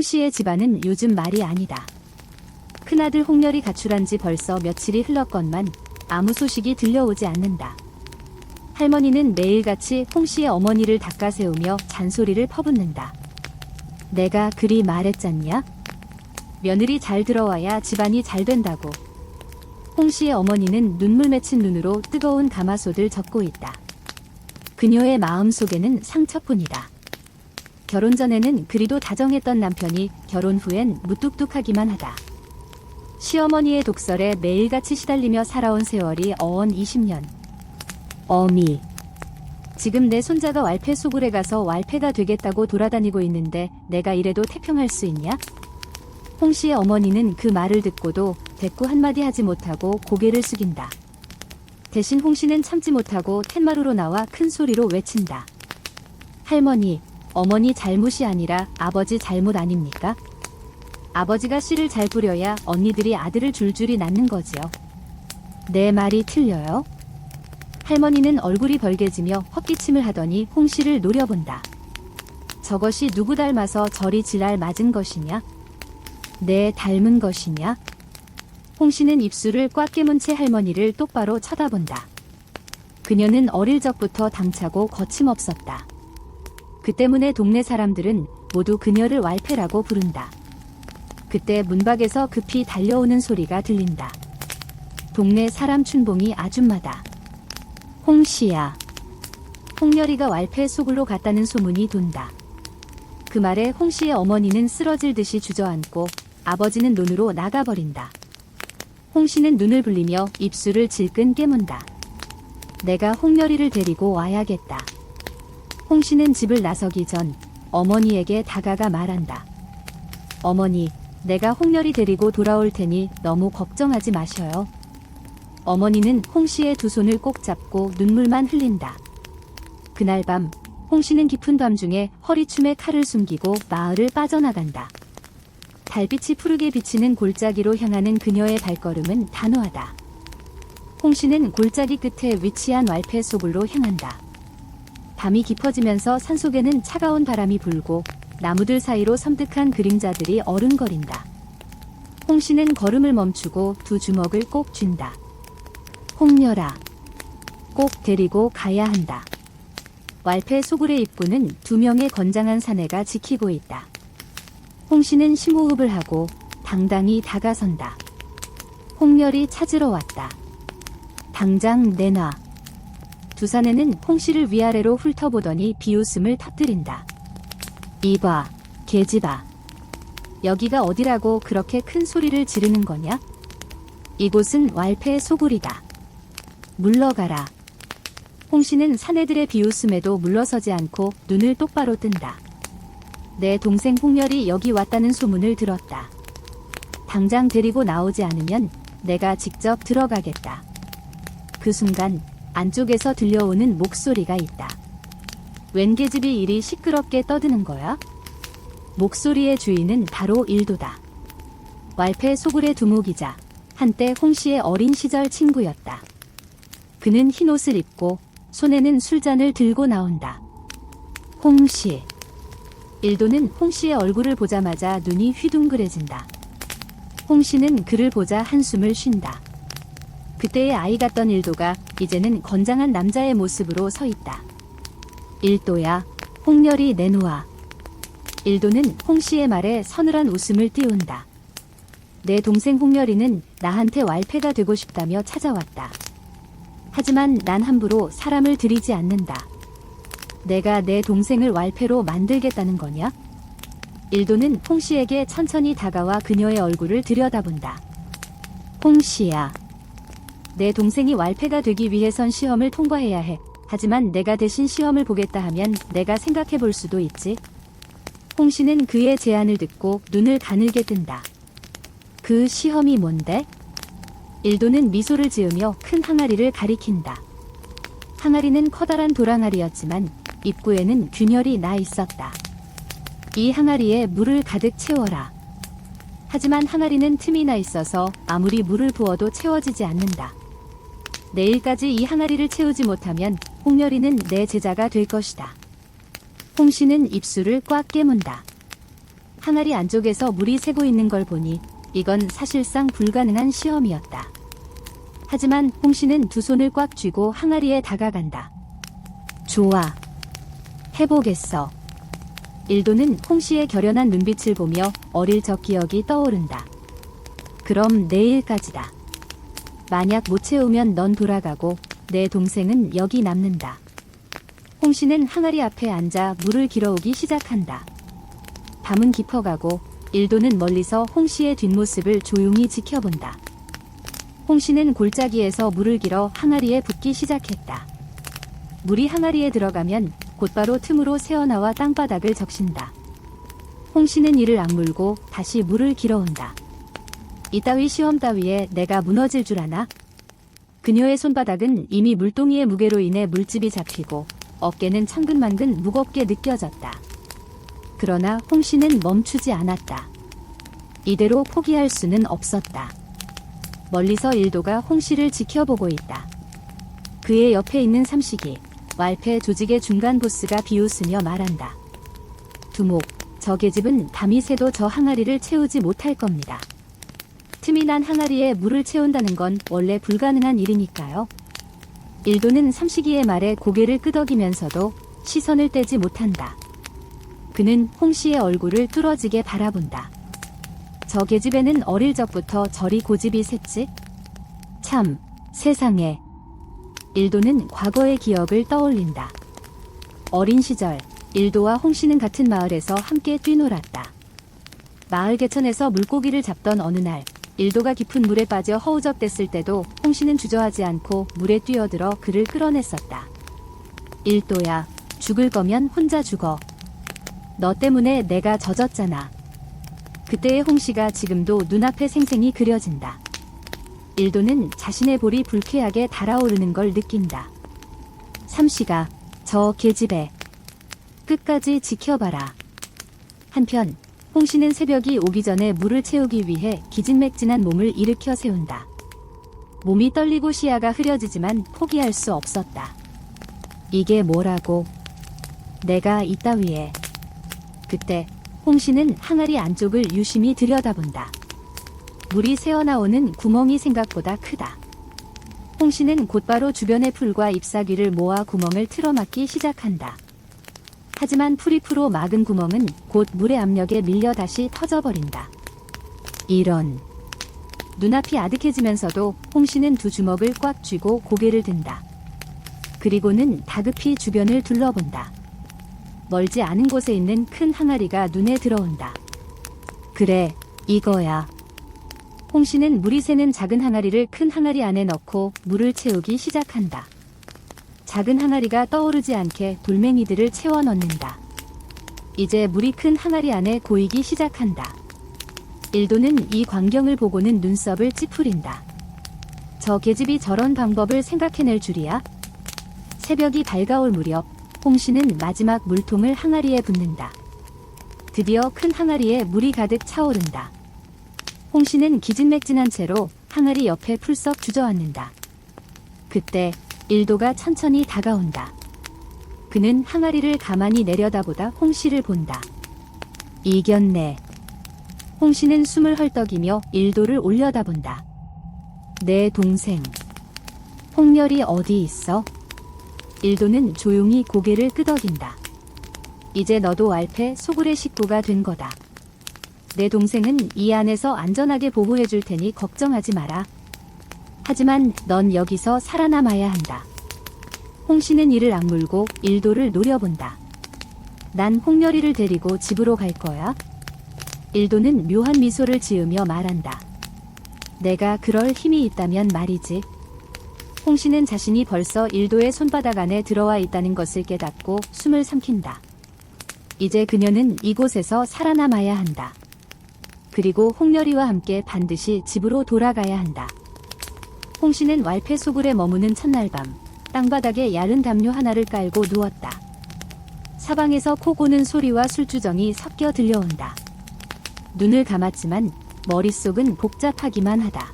홍씨의 집안은 요즘 말이 아니다. 큰아들 홍렬이 가출한 지 벌써 며칠이 흘렀건만 아무 소식이 들려오지 않는다. 할머니는 매일같이 홍씨의 어머니를 닦아세우며 잔소리를 퍼붓는다. 내가 그리 말했잖냐? 며느리 잘 들어와야 집안이 잘 된다고. 홍씨의 어머니는 눈물 맺힌 눈으로 뜨거운 가마솥을 젓고 있다. 그녀의 마음속에는 상처뿐이다. 결혼 전에는 그리도 다정했던 남편이 결혼 후엔 무뚝뚝하기만 하다. 시어머니의 독설에 매일같이 시달리며 살아온 세월이 어언 20년. 어미. 지금 내 손자가 왈패 소굴에 가서 왈패가 되겠다고 돌아다니고 있는데 내가 이래도 태평할 수 있냐? 홍씨의 어머니는 그 말을 듣고도 대꾸 한마디 하지 못하고 고개를 숙인다. 대신 홍씨는 참지 못하고 텐마루로 나와 큰 소리로 외친다. 할머니, 어머니 잘못이 아니라 아버지 잘못 아닙니까? 아버지가 씨를 잘 뿌려야 언니들이 아들을 줄줄이 낳는 거지요. 내 말이 틀려요? 할머니는 얼굴이 벌개지며 헛기침을 하더니 홍씨를 노려본다. 저것이 누구 닮아서 저리 지랄 맞은 것이냐? 내 닮은 것이냐? 홍씨는 입술을 꽉 깨문 채 할머니를 똑바로 쳐다본다. 그녀는 어릴 적부터 당차고 거침없었다. 그 때문에 동네 사람들은 모두 그녀를 왈패라고 부른다. 그때 문 밖에서 급히 달려오는 소리가 들린다. 동네 사람 춘봉이 아줌마다. 홍씨야. 홍렬이가 왈패 소굴로 갔다는 소문이 돈다. 그 말에 홍씨의 어머니는 쓰러질 듯이 주저앉고 아버지는 논으로 나가버린다. 홍씨는 눈을 불리며 입술을 질끈 깨문다. 내가 홍렬이를 데리고 와야겠다. 홍씨는 집을 나서기 전 어머니에게 다가가 말한다. 어머니, 내가 홍렬이 데리고 돌아올 테니 너무 걱정하지 마셔요. 어머니는 홍씨의 두 손을 꼭 잡고 눈물만 흘린다. 그날 밤, 홍씨는 깊은 밤중에 허리춤에 칼을 숨기고 마을을 빠져나간다. 달빛이 푸르게 비치는 골짜기로 향하는 그녀의 발걸음은 단호하다. 홍씨는 골짜기 끝에 위치한 왈패 소굴로 향한다. 밤이 깊어지면서 산속에는 차가운 바람이 불고 나무들 사이로 섬뜩한 그림자들이 어른거린다. 홍씨는 걸음을 멈추고 두 주먹을 꼭 쥔다. 홍렬아, 꼭 데리고 가야 한다. 왈패 소굴의 입구는 두 명의 건장한 사내가 지키고 있다. 홍씨는 심호흡을 하고 당당히 다가선다. 홍렬이 찾으러 왔다. 당장 내놔. 두 사내는 홍씨를 위아래로 훑어보더니 비웃음을 터뜨린다. 이봐, 계집아. 여기가 어디라고 그렇게 큰 소리를 지르는 거냐? 이곳은 왈패 소굴이다. 물러가라. 홍씨는 사내들의 비웃음에도 물러서지 않고 눈을 똑바로 뜬다. 내 동생 홍렬이 여기 왔다는 소문을 들었다. 당장 데리고 나오지 않으면 내가 직접 들어가겠다. 그 순간 안쪽에서 들려오는 목소리가 있다. 웬 계집이 이리 시끄럽게 떠드는 거야? 목소리의 주인은 바로 일도다. 왈패 소굴의 두목이자 한때 홍씨의 어린 시절 친구였다. 그는 흰옷을 입고 손에는 술잔을 들고 나온다. 홍씨. 일도는 홍씨의 얼굴을 보자마자 눈이 휘둥그레진다. 홍씨는 그를 보자 한숨을 쉰다. 그때의 아이 같던 일도가 이제는 건장한 남자의 모습으로 서 있다. 일도야, 홍렬이 내놓아. 일도는 홍씨의 말에 서늘한 웃음을 띄운다. 내 동생 홍렬이는 나한테 왈패가 되고 싶다며 찾아왔다. 하지만 난 함부로 사람을 들이지 않는다. 내가 내 동생을 왈패로 만들겠다는 거냐? 일도는 홍씨에게 천천히 다가와 그녀의 얼굴을 들여다본다. 홍씨야. 내 동생이 왈패가 되기 위해선 시험을 통과해야 해. 하지만 내가 대신 시험을 보겠다 하면 내가 생각해 볼 수도 있지. 홍씨는 그의 제안을 듣고 눈을 가늘게 뜬다. 그 시험이 뭔데? 일도는 미소를 지으며 큰 항아리를 가리킨다. 항아리는 커다란 돌항아리였지만 입구에는 균열이 나 있었다. 이 항아리에 물을 가득 채워라. 하지만 항아리는 틈이 나 있어서 아무리 물을 부어도 채워지지 않는다. 내일까지 이 항아리를 채우지 못하면 홍렬이는 내 제자가 될 것이다. 홍씨는 입술을 꽉 깨문다. 항아리 안쪽에서 물이 새고 있는 걸 보니 이건 사실상 불가능한 시험이었다. 하지만 홍씨는 두 손을 꽉 쥐고 항아리에 다가간다. 좋아. 해보겠어. 일도는 홍씨의 결연한 눈빛을 보며 어릴 적 기억이 떠오른다. 그럼 내일까지다. 만약 못 채우면 넌 돌아가고 내 동생은 여기 남는다. 홍씨는 항아리 앞에 앉아 물을 길어오기 시작한다. 밤은 깊어가고 일도는 멀리서 홍씨의 뒷모습을 조용히 지켜본다. 홍씨는 골짜기에서 물을 길어 항아리에 붓기 시작했다. 물이 항아리에 들어가면 곧바로 틈으로 새어나와 땅바닥을 적신다. 홍씨는 이를 악물고 다시 물을 길어온다. 이따위 시험 따위에 내가 무너질 줄 아나? 그녀의 손바닥은 이미 물동이의 무게로 인해 물집이 잡히고 어깨는 천근만근 무겁게 느껴졌다. 그러나 홍씨는 멈추지 않았다. 이대로 포기할 수는 없었다. 멀리서 일도가 홍씨를 지켜보고 있다. 그의 옆에 있는 삼식이 왈패 조직의 중간 보스가 비웃으며 말한다. 두목, 저 계집은 밤이 새도 저 항아리를 채우지 못할 겁니다. 틈이 난 항아리에 물을 채운다는 건 원래 불가능한 일이니까요. 일도는 삼식이의 말에 고개를 끄덕이면서도 시선을 떼지 못한다. 그는 홍씨의 얼굴을 뚫어지게 바라본다. 저 계집에는 어릴 적부터 저리 고집이 샜지? 참, 세상에. 일도는 과거의 기억을 떠올린다. 어린 시절, 일도와 홍씨는 같은 마을에서 함께 뛰놀았다. 마을 개천에서 물고기를 잡던 어느 날, 일도가 깊은 물에 빠져 허우적댔을 때도 홍씨는 주저하지 않고 물에 뛰어들어 그를 끌어냈었다. 일도야, 죽을 거면 혼자 죽어. 너 때문에 내가 젖었잖아. 그때의 홍씨가 지금도 눈앞에 생생히 그려진다. 일도는 자신의 볼이 불쾌하게 달아오르는 걸 느낀다. 삼씨가 저 계집애 끝까지 지켜봐라. 한편 홍씨는 새벽이 오기 전에 물을 채우기 위해 기진맥진한 몸을 일으켜 세운다. 몸이 떨리고 시야가 흐려지지만 포기할 수 없었다. 이게 뭐라고? 내가 이따위에. 그때 홍씨는 항아리 안쪽을 유심히 들여다본다. 물이 새어나오는 구멍이 생각보다 크다. 홍씨는 곧바로 주변의 풀과 잎사귀를 모아 구멍을 틀어막기 시작한다. 하지만 풀잎으로 막은 구멍은 곧 물의 압력에 밀려 다시 터져버린다. 이런. 눈앞이 아득해지면서도 홍씨는 두 주먹을 꽉 쥐고 고개를 든다. 그리고는 다급히 주변을 둘러본다. 멀지 않은 곳에 있는 큰 항아리가 눈에 들어온다. 그래, 이거야. 홍씨는 물이 새는 작은 항아리를 큰 항아리 안에 넣고 물을 채우기 시작한다. 작은 항아리가 떠오르지 않게 돌멩이들을 채워 넣는다. 이제 물이 큰 항아리 안에 고이기 시작한다. 일도는 이 광경을 보고는 눈썹을 찌푸린다. 저 계집이 저런 방법을 생각해낼 줄이야? 새벽이 밝아올 무렵 홍씨는 마지막 물통을 항아리에 붓는다. 드디어 큰 항아리에 물이 가득 차오른다. 홍씨는 기진맥진한 채로 항아리 옆에 풀썩 주저앉는다. 그때 일도가 천천히 다가온다. 그는 항아리를 가만히 내려다보다 홍씨를 본다. 이겼네. 홍씨는 숨을 헐떡이며 일도를 올려다본다. 내 동생. 홍렬이 어디 있어? 일도는 조용히 고개를 끄덕인다. 이제 너도 왈패 소굴의 식구가 된 거다. 내 동생은 이 안에서 안전하게 보호해줄 테니 걱정하지 마라. 하지만 넌 여기서 살아남아야 한다. 홍씨는 이를 악물고 일도를 노려본다. 난 홍렬이를 데리고 집으로 갈 거야. 일도는 묘한 미소를 지으며 말한다. 내가 그럴 힘이 있다면 말이지. 홍씨는 자신이 벌써 일도의 손바닥 안에 들어와 있다는 것을 깨닫고 숨을 삼킨다. 이제 그녀는 이곳에서 살아남아야 한다. 그리고 홍렬이와 함께 반드시 집으로 돌아가야 한다. 홍씨는 왈패 소굴에 머무는 첫날 밤, 땅바닥에 얇은 담요 하나를 깔고 누웠다. 사방에서 코 고는 소리와 술주정이 섞여 들려온다. 눈을 감았지만 머릿속은 복잡하기만 하다.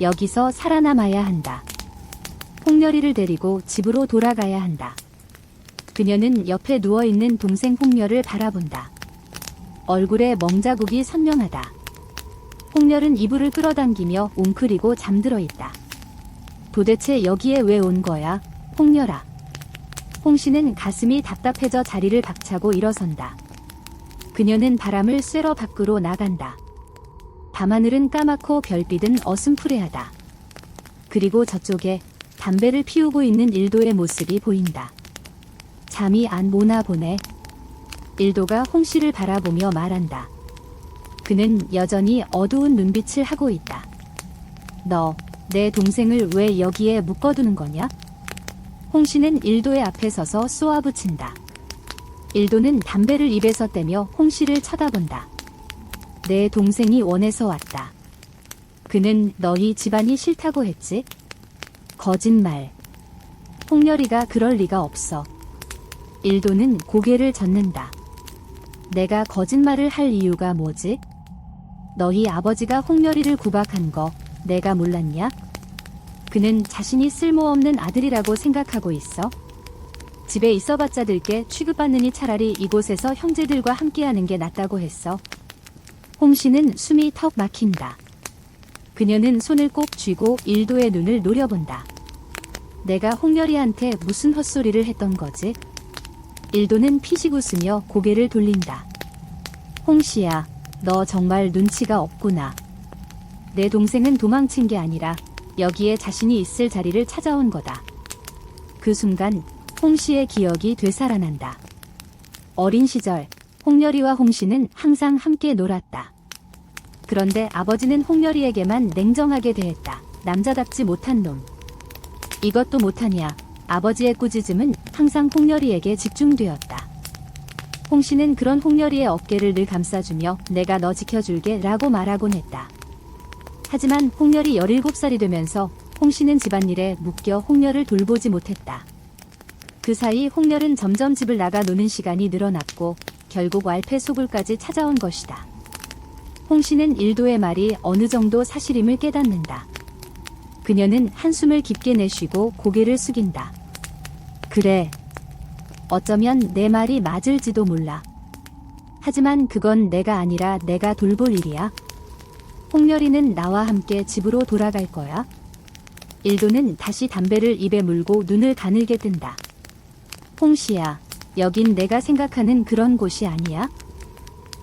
여기서 살아남아야 한다. 홍렬이를 데리고 집으로 돌아가야 한다. 그녀는 옆에 누워있는 동생 홍렬을 바라본다. 얼굴에 멍자국이 선명하다. 홍렬은 이불을 끌어당기며 웅크리고 잠들어 있다. 도대체 여기에 왜 온 거야, 홍렬아? 홍씨는 가슴이 답답해져 자리를 박차고 일어선다. 그녀는 바람을 쐬러 밖으로 나간다. 밤하늘은 까맣고 별빛은 어슴푸레하다. 그리고 저쪽에 담배를 피우고 있는 일도의 모습이 보인다. 잠이 안 오나 보네. 일도가 홍씨를 바라보며 말한다. 그는 여전히 어두운 눈빛을 하고 있다. 너, 내 동생을 왜 여기에 묶어두는 거냐? 홍씨는 일도의 앞에 서서 쏘아붙인다. 일도는 담배를 입에서 떼며 홍씨를 쳐다본다. 내 동생이 원해서 왔다. 그는 너희 집안이 싫다고 했지? 거짓말. 홍렬이가 그럴 리가 없어. 일도는 고개를 젓는다. 내가 거짓말을 할 이유가 뭐지? 너희 아버지가 홍렬이를 구박한 거 내가 몰랐냐? 그는 자신이 쓸모없는 아들이라고 생각하고 있어? 집에 있어봤자 들게 취급받느니 차라리 이곳에서 형제들과 함께하는 게 낫다고 했어. 홍씨는 숨이 턱 막힌다. 그녀는 손을 꼭 쥐고 일도의 눈을 노려본다. 내가 홍렬이한테 무슨 헛소리를 했던 거지? 일도는 피식 웃으며 고개를 돌린다. 홍씨야, 너 정말 눈치가 없구나. 내 동생은 도망친 게 아니라 여기에 자신이 있을 자리를 찾아온 거다. 그 순간 홍씨의 기억이 되살아난다. 어린 시절 홍렬이와 홍씨는 항상 함께 놀았다. 그런데 아버지는 홍렬이에게만 냉정하게 대했다. 남자답지 못한 놈. 이것도 못하냐. 아버지의 꾸짖음은 항상 홍렬이에게 집중되었다. 홍씨는 그런 홍렬이의 어깨를 늘 감싸주며 내가 너 지켜줄게 라고 말하곤 했다. 하지만 홍렬이 17살이 되면서 홍씨는 집안일에 묶여 홍렬을 돌보지 못했다. 그 사이 홍렬은 점점 집을 나가 노는 시간이 늘어났고 결국 왈패소굴까지 찾아온 것이다. 홍씨는 일도의 말이 어느 정도 사실임을 깨닫는다. 그녀는 한숨을 깊게 내쉬고 고개를 숙인다. 그래. 어쩌면 내 말이 맞을지도 몰라. 하지만 그건 내가 아니라 내가 돌볼 일이야. 홍렬이는 나와 함께 집으로 돌아갈 거야. 일도는 다시 담배를 입에 물고 눈을 가늘게 뜬다. 홍씨야, 여긴 내가 생각하는 그런 곳이 아니야.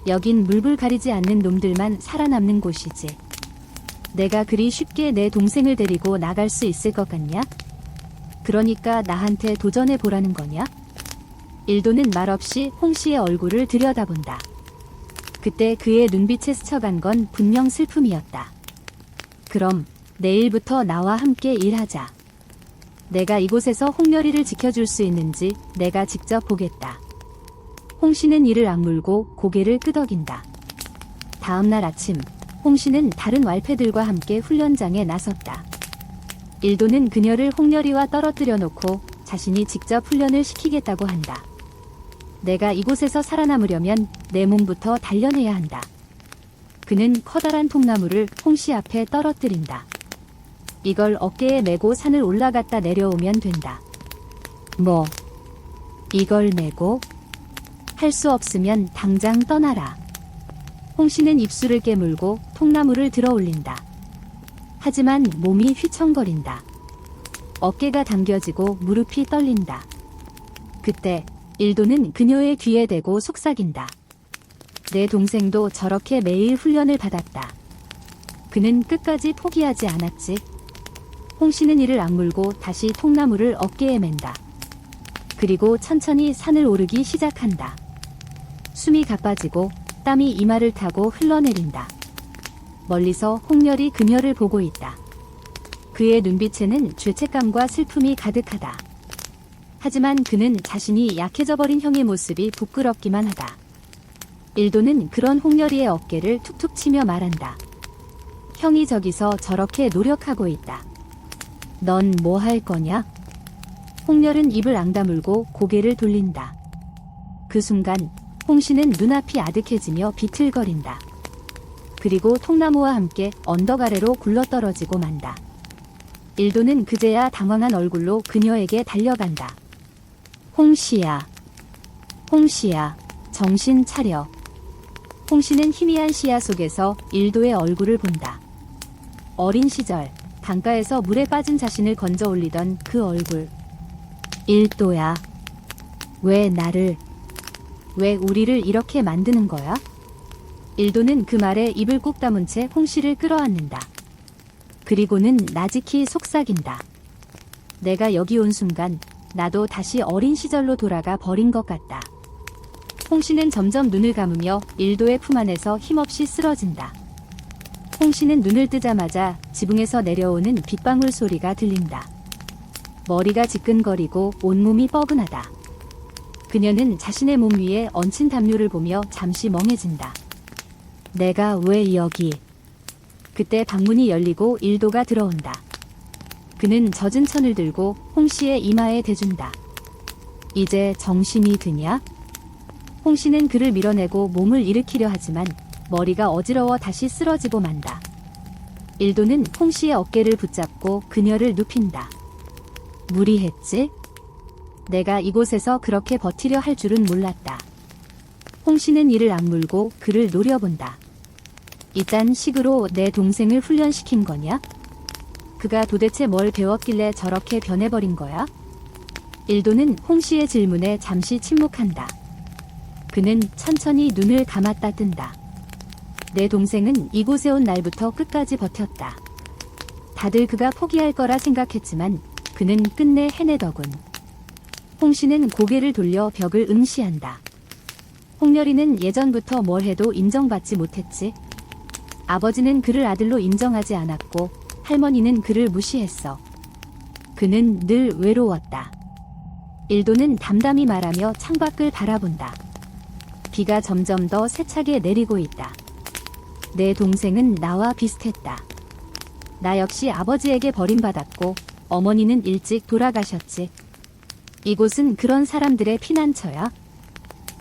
여긴 물불 가리지 않는 놈들만 살아남는 곳이지. 내가 그리 쉽게 내 동생을 데리고 나갈 수 있을 것 같냐? 그러니까 나한테 도전해 보라는 거냐? 일도는 말없이 홍씨의 얼굴을 들여다본다. 그때 그의 눈빛에 스쳐간 건 분명 슬픔이었다. 그럼 내일부터 나와 함께 일하자. 내가 이곳에서 홍렬이를 지켜줄 수 있는지 내가 직접 보겠다. 홍씨는 이를 악물고 고개를 끄덕인다. 다음날 아침, 홍씨는 다른 왈패들과 함께 훈련장에 나섰다. 일도는 그녀를 홍렬이와 떨어뜨려 놓고 자신이 직접 훈련을 시키겠다고 한다. 내가 이곳에서 살아남으려면 내 몸부터 단련해야 한다. 그는 커다란 통나무를 홍씨 앞에 떨어뜨린다. 이걸 어깨에 메고 산을 올라갔다 내려오면 된다. 뭐? 이걸 메고? 할 수 없으면 당장 떠나라. 홍씨는 입술을 깨물고 통나무를 들어 올린다. 하지만 몸이 휘청거린다. 어깨가 당겨지고 무릎이 떨린다. 그때 일도는 그녀의 귀에 대고 속삭인다. 내 동생도 저렇게 매일 훈련을 받았다. 그는 끝까지 포기하지 않았지. 홍씨는 이를 악물고 다시 통나무를 어깨에 맨다. 그리고 천천히 산을 오르기 시작한다. 숨이 가빠지고 땀이 이마를 타고 흘러내린다. 멀리서 홍렬이 그녀를 보고 있다. 그의 눈빛에는 죄책감과 슬픔이 가득하다. 하지만 그는 자신이 약해져버린 형의 모습이 부끄럽기만 하다. 일도는 그런 홍렬이의 어깨를 툭툭 치며 말한다. 형이 저기서 저렇게 노력하고 있다. 넌 뭐 할 거냐? 홍렬은 입을 앙다물고 고개를 돌린다. 그 순간 홍씨는 눈앞이 아득해지며 비틀거린다. 그리고 통나무와 함께 언덕 아래로 굴러떨어지고 만다. 일도는 그제야 당황한 얼굴로 그녀에게 달려간다. 홍씨야. 홍씨야, 정신 차려. 홍 씨는 희미한 시야 속에서 일도의 얼굴을 본다. 어린 시절 강가에서 물에 빠진 자신을 건져 올리던 그 얼굴. 일도야. 왜 우리를 이렇게 만드는 거야? 일도는 그 말에 입을 꾹 다문 채 홍 씨를 끌어안는다. 그리고는 나지키 속삭인다. 내가 여기 온 순간 나도 다시 어린 시절로 돌아가 버린 것 같다. 홍 씨는 점점 눈을 감으며 일도의 품 안에서 힘없이 쓰러진다. 홍 씨는 눈을 뜨자마자 지붕에서 내려오는 빗방울 소리가 들린다. 머리가 지끈거리고 온몸이 뻐근하다. 그녀는 자신의 몸 위에 얹힌 담요를 보며 잠시 멍해진다. 내가 왜 여기? 그때 방문이 열리고 일도가 들어온다. 그는 젖은 천을 들고 홍 씨의 이마에 대준다. 이제 정신이 드냐? 홍 씨는 그를 밀어내고 몸을 일으키려 하지만 머리가 어지러워 다시 쓰러지고 만다. 일도는 홍 씨의 어깨를 붙잡고 그녀를 눕힌다. 무리했지? 내가 이곳에서 그렇게 버티려 할 줄은 몰랐다. 홍 씨는 이를 악물고 그를 노려본다. 이딴 식으로 내 동생을 훈련시킨 거냐? 그가 도대체 뭘 배웠길래 저렇게 변해버린 거야? 일도는 홍 씨의 질문에 잠시 침묵한다. 그는 천천히 눈을 감았다 뜬다. 내 동생은 이곳에 온 날부터 끝까지 버텼다. 다들 그가 포기할 거라 생각했지만 그는 끝내 해내더군. 홍 씨는 고개를 돌려 벽을 응시한다. 홍렬이는 예전부터 뭘 해도 인정받지 못했지. 아버지는 그를 아들로 인정하지 않았고 할머니는 그를 무시했어. 그는 늘 외로웠다. 일도는 담담히 말하며 창밖을 바라본다. 비가 점점 더 세차게 내리고 있다. 내 동생은 나와 비슷했다. 나 역시 아버지에게 버림받았고 어머니는 일찍 돌아가셨지. 이곳은 그런 사람들의 피난처야.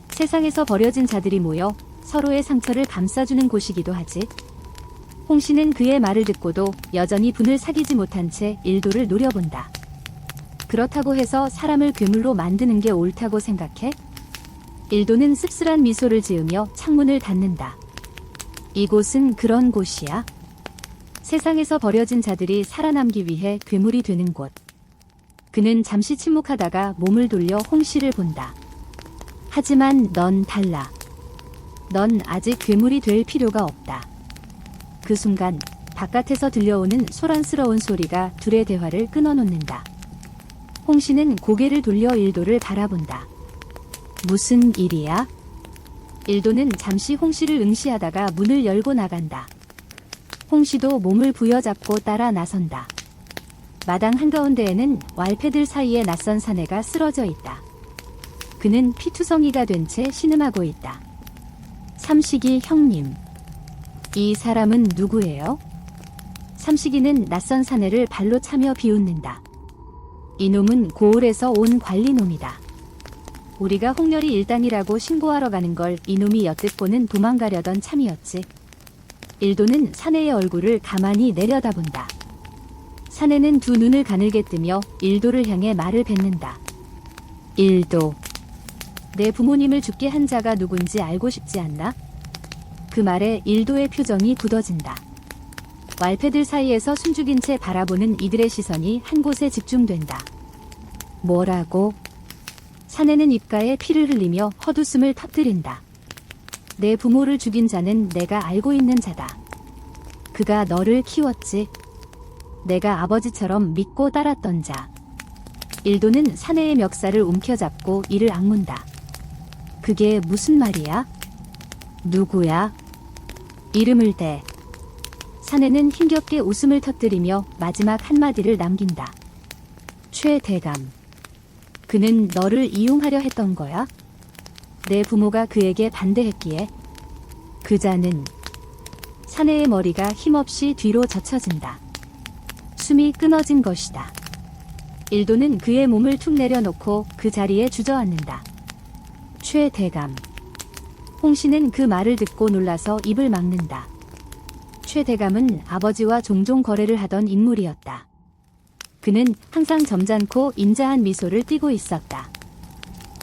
세상에서 버려진 자들이 모여 서로의 상처를 감싸주는 곳이기도 하지. 홍 씨는 그의 말을 듣고도 여전히 분을 사귀지 못한 채 일도를 노려본다. 그렇다고 해서 사람을 괴물로 만드는 게 옳다고 생각해? 일도는 씁쓸한 미소를 지으며 창문을 닫는다. 이곳은 그런 곳이야. 세상에서 버려진 자들이 살아남기 위해 괴물이 되는 곳. 그는 잠시 침묵하다가 몸을 돌려 홍 씨를 본다. 하지만 넌 달라. 넌 아직 괴물이 될 필요가 없다. 그 순간 바깥에서 들려오는 소란스러운 소리가 둘의 대화를 끊어놓는다. 홍 씨는 고개를 돌려 일도를 바라본다. 무슨 일이야? 일도는 잠시 홍 씨를 응시하다가 문을 열고 나간다. 홍 씨도 몸을 부여잡고 따라 나선다. 마당 한가운데에는 왈패들 사이에 낯선 사내가 쓰러져 있다. 그는 피투성이가 된 채 신음하고 있다. 삼식이 형님. 이 사람은 누구예요? 삼식이는 낯선 사내를 발로 차며 비웃는다. 이놈은 고을에서 온 관리놈이다. 우리가 홍렬이 일당이라고 신고하러 가는 걸 이놈이 엿듣고는 도망가려던 참이었지. 일도는 사내의 얼굴을 가만히 내려다본다. 사내는 두 눈을 가늘게 뜨며 일도를 향해 말을 뱉는다. 일도. 내 부모님을 죽게 한 자가 누군지 알고 싶지 않나? 그 말에 일도의 표정이 굳어진다. 왈패들 사이에서 숨죽인 채 바라보는 이들의 시선이 한 곳에 집중된다. 뭐라고? 사내는 입가에 피를 흘리며 헛웃음을 터뜨린다. 내 부모를 죽인 자는 내가 알고 있는 자다. 그가 너를 키웠지. 내가 아버지처럼 믿고 따랐던 자. 일도는 사내의 멱살을 움켜잡고 이를 악문다. 그게 무슨 말이야? 누구야? 이름을 대. 사내는 힘겹게 웃음을 터뜨리며 마지막 한마디를 남긴다. 최대감. 그는 너를 이용하려 했던 거야? 내 부모가 그에게 반대했기에. 그자는. 사내의 머리가 힘없이 뒤로 젖혀진다. 숨이 끊어진 것이다. 일도는 그의 몸을 툭 내려놓고 그 자리에 주저앉는다. 최대감. 홍 씨는 그 말을 듣고 놀라서 입을 막는다. 최대감은 아버지와 종종 거래를 하던 인물이었다. 그는 항상 점잖고 인자한 미소를 띠고 있었다.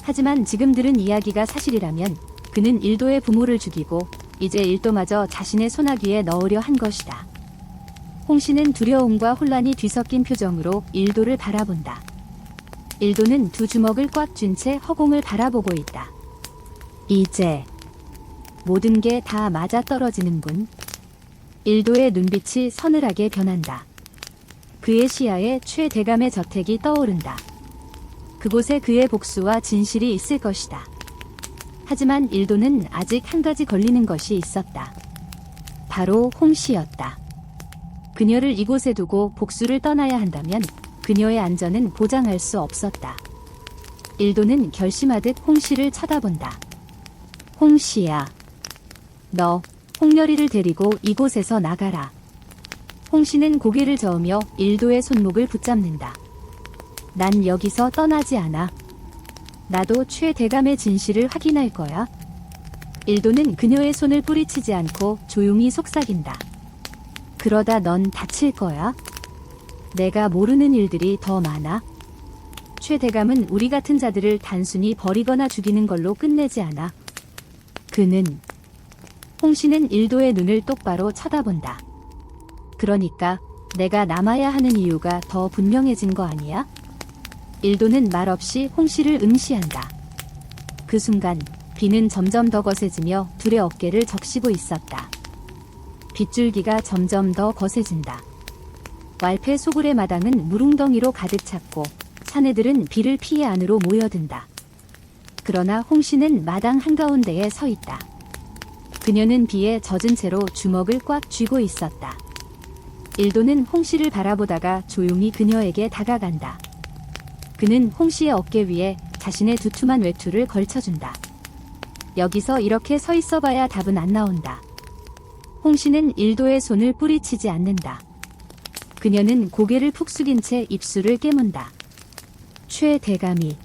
하지만 지금 들은 이야기가 사실이라면 그는 일도의 부모를 죽이고 이제 일도마저 자신의 소나귀에 넣으려 한 것이다. 홍씨는 두려움과 혼란이 뒤섞인 표정으로 일도를 바라본다. 일도는 두 주먹을 꽉 쥔 채 허공을 바라보고 있다. 이제 모든 게 다 맞아떨어지는군. 일도의 눈빛이 서늘하게 변한다. 그의 시야에 최대감의 저택이 떠오른다. 그곳에 그의 복수와 진실이 있을 것이다. 하지만 일도는 아직 한 가지 걸리는 것이 있었다. 바로 홍씨였다. 그녀를 이곳에 두고 복수를 떠나야 한다면 그녀의 안전은 보장할 수 없었다. 일도는 결심하듯 홍씨를 쳐다본다. 홍씨야. 너 홍렬이를 데리고 이곳에서 나가라. 홍씨는 고개를 저으며 일도의 손목을 붙잡는다. 난 여기서 떠나지 않아. 나도 최대감의 진실을 확인할 거야. 일도는 그녀의 손을 뿌리치지 않고 조용히 속삭인다. 그러다 넌 다칠 거야. 내가 모르는 일들이 더 많아. 최대감은 우리 같은 자들을 단순히 버리거나 죽이는 걸로 끝내지 않아. 그는 홍씨는 일도의 눈을 똑바로 쳐다본다. 그러니까 내가 남아야 하는 이유가 더 분명해진 거 아니야? 일도는 말없이 홍씨를 응시한다. 그 순간 비는 점점 더 거세지며 둘의 어깨를 적시고 있었다. 빗줄기가 점점 더 거세진다. 왈패 소굴의 마당은 물웅덩이로 가득 찼고 사내들은 비를 피해 안으로 모여든다. 그러나 홍씨는 마당 한가운데에 서 있다. 그녀는 비에 젖은 채로 주먹을 꽉 쥐고 있었다. 일도는 홍씨를 바라보다가 조용히 그녀에게 다가간다. 그는 홍씨의 어깨 위에 자신의 두툼한 외투를 걸쳐준다. 여기서 이렇게 서 있어봐야 답은 안 나온다. 홍씨는 일도의 손을 뿌리치지 않는다. 그녀는 고개를 푹 숙인 채 입술을 깨문다. 최대감이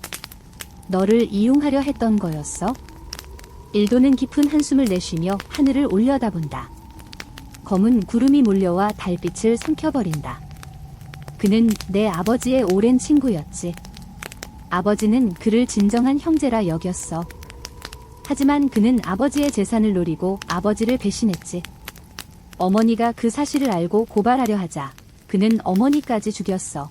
너를 이용하려 했던 거였어? 일도는 깊은 한숨을 내쉬며 하늘을 올려다본다. 검은 구름이 몰려와 달빛을 삼켜버린다. 그는 내 아버지의 오랜 친구였지. 아버지는 그를 진정한 형제라 여겼어. 하지만 그는 아버지의 재산을 노리고 아버지를 배신했지. 어머니가 그 사실을 알고 고발하려 하자 그는 어머니까지 죽였어.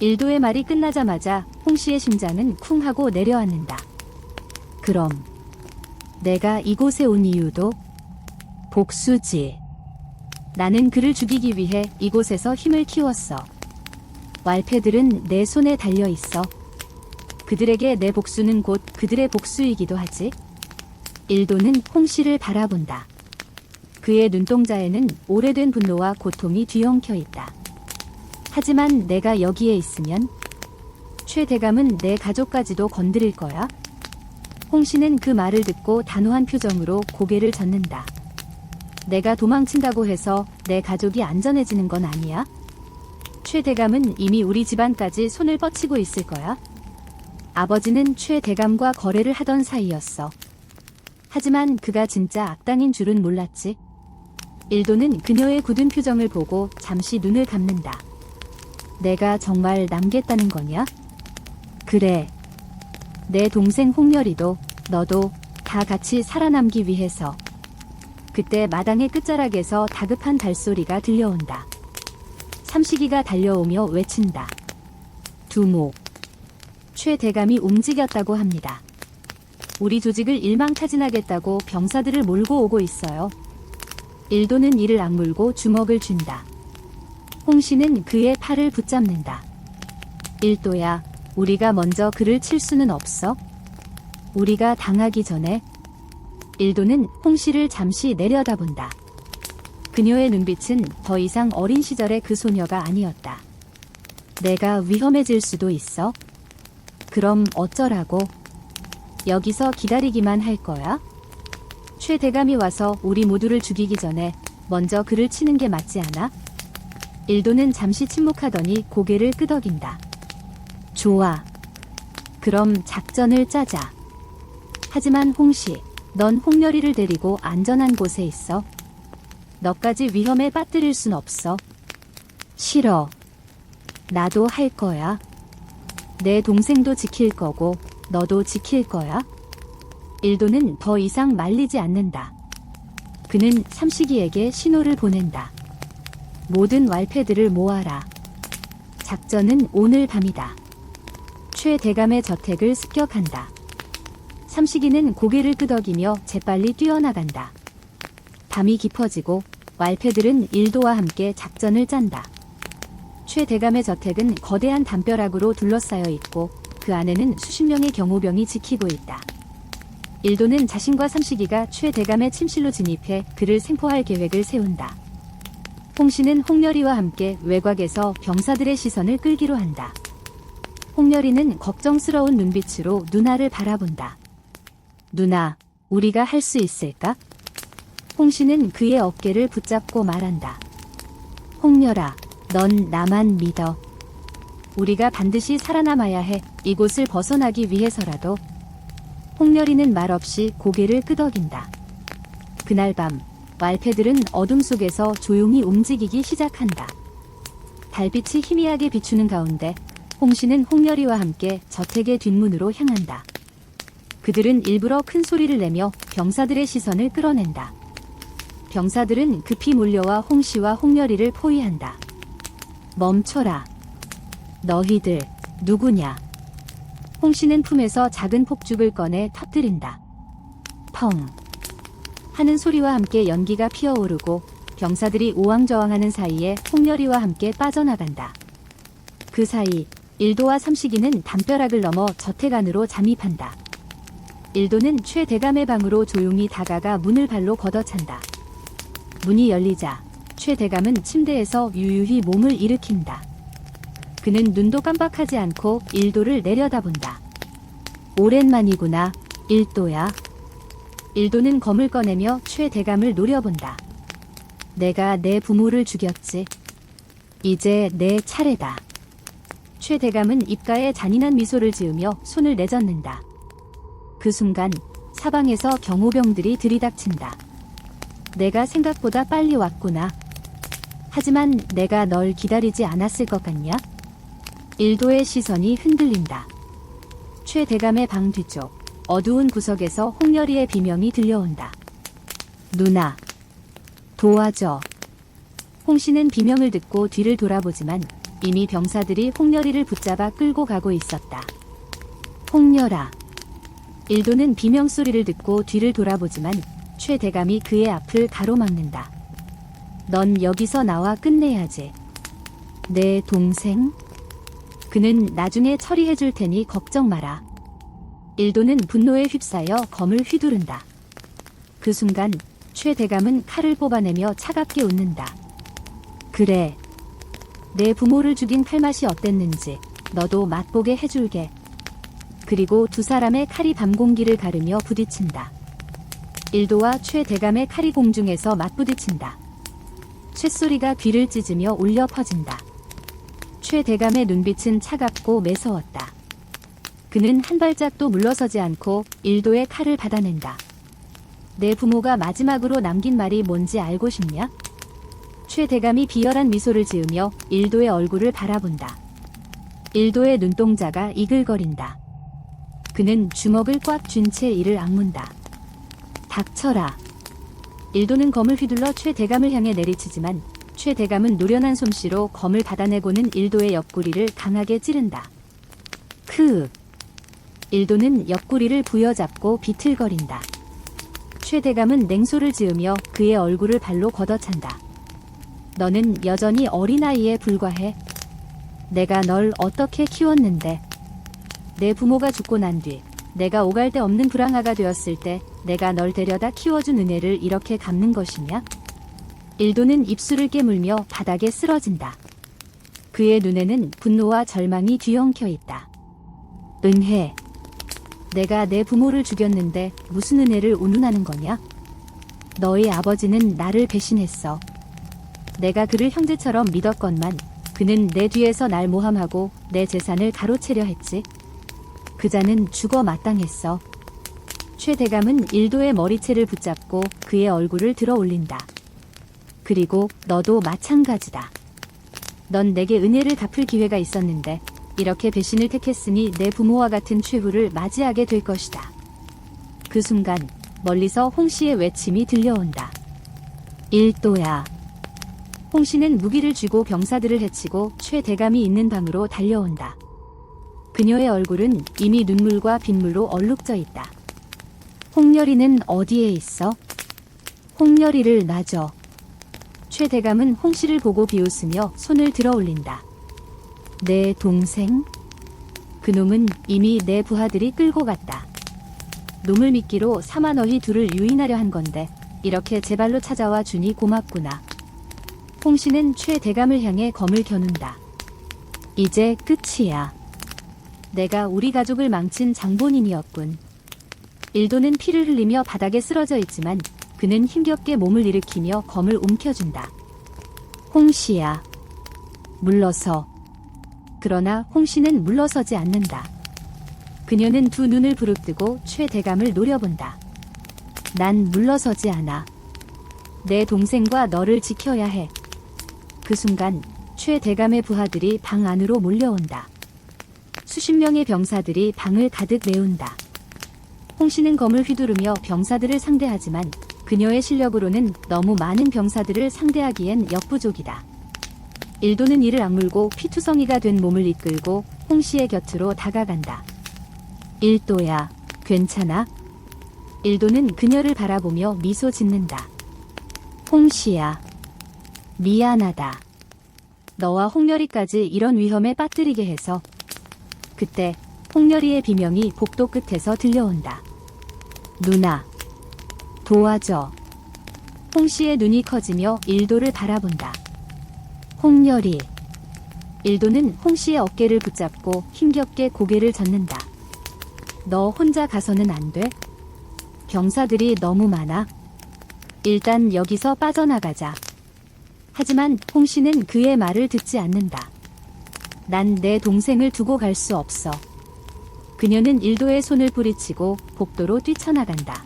일도의 말이 끝나자마자 홍씨의 심장은 쿵 하고 내려앉는다. 그럼 내가 이곳에 온 이유도 복수지. 나는 그를 죽이기 위해 이곳에서 힘을 키웠어. 왈패들은 내 손에 달려 있어. 그들에게 내 복수는 곧 그들의 복수이기도 하지. 일도는 홍씨를 바라본다. 그의 눈동자에는 오래된 분노와 고통이 뒤엉켜 있다. 하지만 내가 여기에 있으면 최대감은 내 가족까지도 건드릴 거야. 홍씨는 그 말을 듣고 단호한 표정으로 고개를 젓는다. 내가 도망친다고 해서 내 가족이 안전해지는 건 아니야. 최대감은 이미 우리 집안까지 손을 뻗치고 있을 거야. 아버지는 최대감과 거래를 하던 사이였어. 하지만 그가 진짜 악당인 줄은 몰랐지. 일도는 그녀의 굳은 표정을 보고 잠시 눈을 감는다. 내가 정말 남겠다는 거냐? 그래. 내 동생 홍렬이도 너도 다 같이 살아남기 위해서. 그때 마당의 끝자락에서 다급한 발소리가 들려온다. 삼식이가 달려오며 외친다. 두목. 최대감이 움직였다고 합니다. 우리 조직을 일망타진하겠다고 병사들을 몰고 오고 있어요. 일도는 이를 악물고 주먹을 쥔다. 홍씨는 그의 팔을 붙잡는다. 일도야, 우리가 먼저 그를 칠 수는 없어? 우리가 당하기 전에. 일도는 홍씨를 잠시 내려다본다. 그녀의 눈빛은 더 이상 어린 시절의 그 소녀가 아니었다. 내가 위험해질 수도 있어? 그럼 어쩌라고? 여기서 기다리기만 할 거야? 최대감이 와서 우리 모두를 죽이기 전에 먼저 그를 치는 게 맞지 않아? 일도는 잠시 침묵하더니 고개를 끄덕인다. 좋아. 그럼 작전을 짜자. 하지만 홍씨, 넌 홍렬이를 데리고 안전한 곳에 있어. 너까지 위험에 빠뜨릴 순 없어. 싫어. 나도 할 거야. 내 동생도 지킬 거고 너도 지킬 거야. 일도는 더 이상 말리지 않는다. 그는 삼식이에게 신호를 보낸다. 모든 왈패들을 모아라. 작전은 오늘 밤이다. 최 대감의 저택을 습격한다. 삼식이는 고개를 끄덕이며 재빨리 뛰어나간다. 밤이 깊어지고 왈패들은 일도와 함께 작전을 짠다. 최 대감의 저택은 거대한 담벼락으로 둘러싸여 있고 그 안에는 수십 명의 경호병이 지키고 있다. 일도는 자신과 삼식이가 최 대감의 침실로 진입해 그를 생포할 계획을 세운다. 홍씨는 홍렬이와 함께 외곽에서 병사들의 시선을 끌기로 한다. 홍렬이는 걱정스러운 눈빛으로 누나를 바라본다. 누나, 우리가 할 수 있을까? 홍씨는 그의 어깨를 붙잡고 말한다. 홍렬아, 넌 나만 믿어. 우리가 반드시 살아남아야 해. 이곳을 벗어나기 위해서라도. 홍렬이는 말없이 고개를 끄덕인다. 그날 밤, 왈패들은 어둠 속에서 조용히 움직이기 시작한다. 달빛이 희미하게 비추는 가운데 홍씨는 홍렬이와 함께 저택의 뒷문으로 향한다. 그들은 일부러 큰 소리를 내며 병사들의 시선을 끌어낸다. 병사들은 급히 몰려와 홍씨와 홍렬이를 포위한다. 멈춰라. 너희들 누구냐? 홍씨는 품에서 작은 폭죽을 꺼내 터뜨린다. 펑 하는 소리와 함께 연기가 피어오르고 병사들이 우왕좌왕하는 사이에 홍렬이와 함께 빠져나간다. 그 사이 일도와 삼식이는 담벼락을 넘어 저택 안으로 잠입한다. 일도는 최 대감의 방으로 조용히 다가가 문을 발로 걷어찬다. 문이 열리자 최 대감은 침대에서 유유히 몸을 일으킨다. 그는 눈도 깜빡하지 않고 일도를 내려다본다. 오랜만이구나, 일도야. 일도는 검을 꺼내며 최 대감을 노려본다. 내가 내 부모를 죽였지. 이제 내 차례다. 최 대감은 입가에 잔인한 미소를 지으며 손을 내젓는다. 그 순간 사방에서 경호병들이 들이닥친다. 내가 생각보다 빨리 왔구나. 하지만 내가 널 기다리지 않았을 것 같냐? 일도의 시선이 흔들린다. 최 대감의 방 뒤쪽 어두운 구석에서 홍렬이의 비명이 들려온다. 누나, 도와줘. 홍씨는 비명을 듣고 뒤를 돌아보지만 이미 병사들이 홍렬이를 붙잡아 끌고 가고 있었다. 홍렬아. 일도는 비명소리를 듣고 뒤를 돌아보지만 최 대감이 그의 앞을 가로막는다. 넌 여기서 나와 끝내야지. 내 동생? 그는 나중에 처리해줄 테니 걱정 마라. 일도는 분노에 휩싸여 검을 휘두른다. 그 순간 최 대감은 칼을 뽑아내며 차갑게 웃는다. 그래. 내 부모를 죽인 칼맛이 어땠는지 너도 맛보게 해줄게. 그리고 두 사람의 칼이 밤 공기를 가르며 부딪힌다. 일도와 최 대감의 칼이 공중에서 맞부딪힌다. 쇳소리가 귀를 찢으며 울려 퍼진다. 최 대감의 눈빛은 차갑고 매서웠다. 그는 한 발짝도 물러서지 않고 일도의 칼을 받아낸다. 내 부모가 마지막으로 남긴 말이 뭔지 알고 싶냐? 최 대감이 비열한 미소를 지으며 일도의 얼굴을 바라본다. 일도의 눈동자가 이글거린다. 그는 주먹을 꽉 쥔 채 이를 악문다. 닥쳐라. 일도는 검을 휘둘러 최 대감을 향해 내리치지만 최 대감은 노련한 솜씨로 검을 받아내고는 일도의 옆구리를 강하게 찌른다. 크. 일도는 옆구리를 부여잡고 비틀거린다. 최 대감은 냉소를 지으며 그의 얼굴을 발로 걷어찬다. 너는 여전히 어린아이에 불과해. 내가 널 어떻게 키웠는데. 내 부모가 죽고 난 뒤 내가 오갈 데 없는 불황아가 되었을 때 내가 널 데려다 키워준 은혜를 이렇게 갚는 것이냐? 일도는 입술을 깨물며 바닥에 쓰러진다. 그의 눈에는 분노와 절망이 뒤엉켜 있다. 은혜. 내가 내 부모를 죽였는데 무슨 은혜를 운운하는 거냐? 너희 아버지는 나를 배신했어. 내가 그를 형제처럼 믿었건만 그는 내 뒤에서 날 모함하고 내 재산을 가로채려 했지. 그자는 죽어 마땅했어. 최 대감은 일도의 머리채를 붙잡고 그의 얼굴을 들어 올린다. 그리고 너도 마찬가지다. 넌 내게 은혜를 갚을 기회가 있었는데 이렇게 배신을 택했으니 내 부모와 같은 최후를 맞이하게 될 것이다. 그 순간 멀리서 홍씨의 외침이 들려온다. 일도야. 홍씨는 무기를 쥐고 병사들을 해치고 최 대감이 있는 방으로 달려온다. 그녀의 얼굴은 이미 눈물과 빗물로 얼룩져 있다. 홍열이는 어디에 있어? 홍열이를 놔줘. 최 대감은 홍씨를 보고 비웃으며 손을 들어 올린다. 내 동생? 그놈은 이미 내 부하들이 끌고 갔다. 놈을 미끼로 삼아 너희 둘을 유인하려 한 건데 이렇게 제 발로 찾아와 주니 고맙구나. 홍씨는 최 대감을 향해 검을 겨눈다. 이제 끝이야. 내가 우리 가족을 망친 장본인이었군. 일도는 피를 흘리며 바닥에 쓰러져 있지만 그는 힘겹게 몸을 일으키며 검을 움켜준다. 홍씨야. 물러서. 그러나 홍씨는 물러서지 않는다. 그녀는 두 눈을 부릅뜨고 최 대감을 노려본다. 난 물러서지 않아. 내 동생과 너를 지켜야 해. 그 순간 최 대감의 부하들이 방 안으로 몰려온다. 수십 명의 병사들이 방을 가득 메운다. 홍씨는 검을 휘두르며 병사들을 상대하지만 그녀의 실력으로는 너무 많은 병사들을 상대하기엔 역부족이다. 일도는 이를 악물고 피투성이가 된 몸을 이끌고 홍씨의 곁으로 다가간다. 일도야, 괜찮아? 일도는 그녀를 바라보며 미소 짓는다. 홍씨야, 미안하다. 너와 홍열이까지 이런 위험에 빠뜨리게 해서. 그때 홍열이의 비명이 복도 끝에서 들려온다. 누나, 도와줘. 홍씨의 눈이 커지며 일도를 바라본다. 홍열이. 일도는 홍씨의 어깨를 붙잡고 힘겹게 고개를 젓는다. 너 혼자 가서는 안 돼? 병사들이 너무 많아. 일단 여기서 빠져나가자. 하지만 홍씨는 그의 말을 듣지 않는다. 난 내 동생을 두고 갈 수 없어. 그녀는 일도의 손을 뿌리치고 복도로 뛰쳐나간다.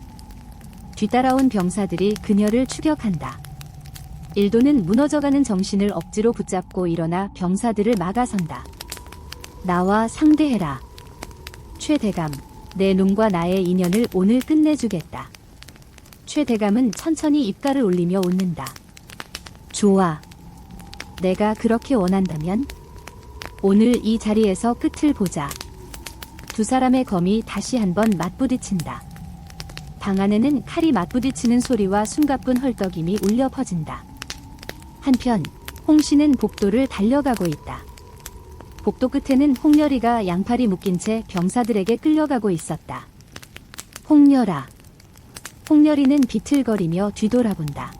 뒤따라온 병사들이 그녀를 추격한다. 일도는 무너져가는 정신을 억지로 붙잡고 일어나 병사들을 막아선다. 나와 상대해라. 최 대감, 내 놈과 나의 인연을 오늘 끝내주겠다. 최 대감은 천천히 입가를 올리며 웃는다. 좋아. 내가 그렇게 원한다면 오늘 이 자리에서 끝을 보자. 두 사람의 검이 다시 한번 맞부딪힌다. 방 안에는 칼이 맞부딪히는 소리와 숨가쁜 헐떡임이 울려 퍼진다. 한편 홍씨는 복도를 달려가고 있다. 복도 끝에는 홍열이가 양팔이 묶인 채 병사들에게 끌려가고 있었다. 홍열아. 홍열이는 비틀거리며 뒤돌아본다.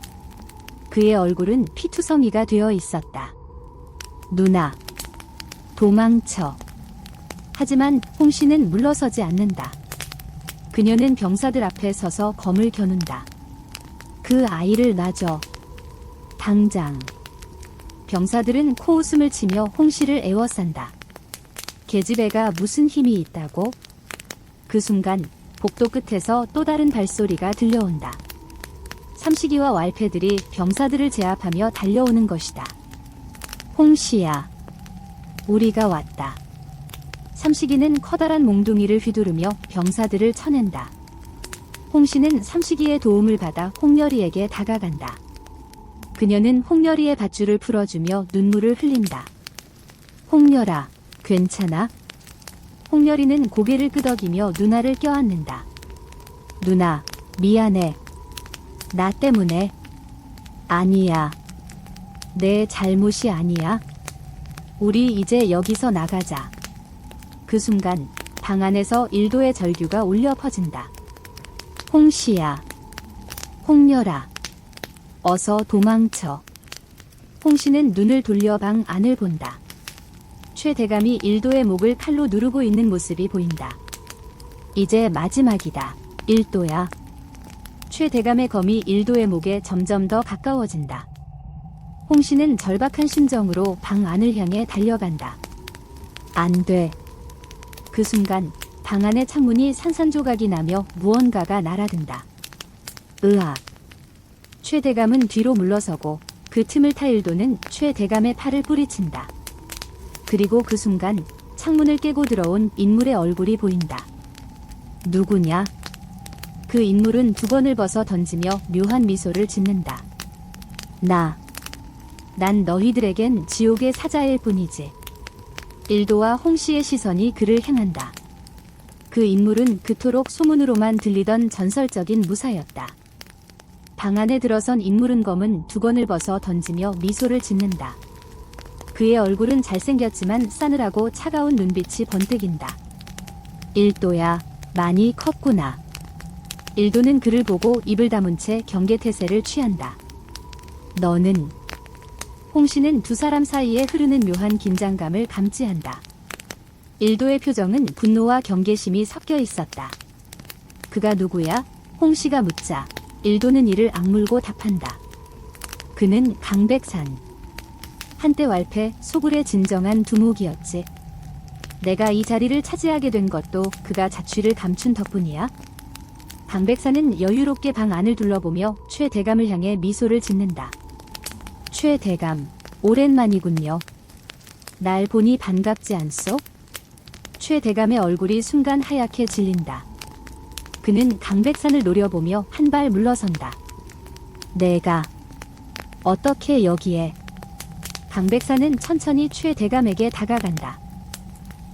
그의 얼굴은 피투성이가 되어 있었다. 누나. 도망쳐. 하지만 홍씨는 물러서지 않는다. 그녀는 병사들 앞에 서서 검을 겨눈다. 그 아이를 놔줘. 당장. 병사들은 코웃음을 치며 홍씨를 애워싼다. 계집애가 무슨 힘이 있다고? 그 순간 복도 끝에서 또 다른 발소리가 들려온다. 삼식이와 왈패들이 병사들을 제압하며 달려오는 것이다. 홍씨야. 우리가 왔다. 삼식이는 커다란 몽둥이를 휘두르며 병사들을 쳐낸다. 홍씨는 삼식이의 도움을 받아 홍열이에게 다가간다. 그녀는 홍열이의 밧줄을 풀어주며 눈물을 흘린다. 홍열아, 괜찮아? 홍열이는 고개를 끄덕이며 누나를 껴안는다. 누나, 미안해. 나 때문에. 아니야. 내 잘못이 아니야. 우리 이제 여기서 나가자. 그 순간 방 안에서 일도의 절규가 울려 퍼진다. 홍씨야. 홍열아. 어서 도망쳐. 홍씨는 눈을 돌려 방 안을 본다. 최 대감이 일도의 목을 칼로 누르고 있는 모습이 보인다. 이제 마지막이다. 일도야. 최 대감의 검이 일도의 목에 점점 더 가까워진다. 홍씨는 절박한 심정으로 방 안을 향해 달려간다. 안 돼. 그 순간 방 안의 창문이 산산조각이 나며 무언가가 날아든다. 으악. 최 대감은 뒤로 물러서고 그 틈을 타 일도는 최 대감의 팔을 뿌리친다. 그리고 그 순간 창문을 깨고 들어온 인물의 얼굴이 보인다. 누구냐? 그 인물은 두 번을 벗어 던지며 묘한 미소를 짓는다. 난 너희들에겐 지옥의 사자일 뿐이지. 일도와 홍씨의 시선이 그를 향한다. 그 인물은 그토록 소문으로만 들리던 전설적인 무사였다. 방 안에 들어선 인물은 검은 두건을 벗어 던지며 미소를 짓는다. 그의 얼굴은 잘생겼지만 싸늘하고 차가운 눈빛이 번뜩인다. 일도야, 많이 컸구나. 일도는 그를 보고 입을 다문 채 경계태세를 취한다. 너는? 홍씨는 두 사람 사이에 흐르는 묘한 긴장감을 감지한다. 일도의 표정은 분노와 경계심이 섞여 있었다. 그가 누구야? 홍씨가 묻자 일도는 이를 악물고 답한다. 그는 강백산. 한때 왈패 소굴의 진정한 두목이었지. 내가 이 자리를 차지하게 된 것도 그가 자취를 감춘 덕분이야. 강백산은 여유롭게 방 안을 둘러보며 최 대감을 향해 미소를 짓는다. 최 대감, 오랜만이군요. 날 보니 반갑지 않소? 최 대감의 얼굴이 순간 하얗게 질린다. 그는 강백산을 노려보며 한 발 물러선다. 내가 어떻게 여기에? 강백산은 천천히 최 대감에게 다가간다.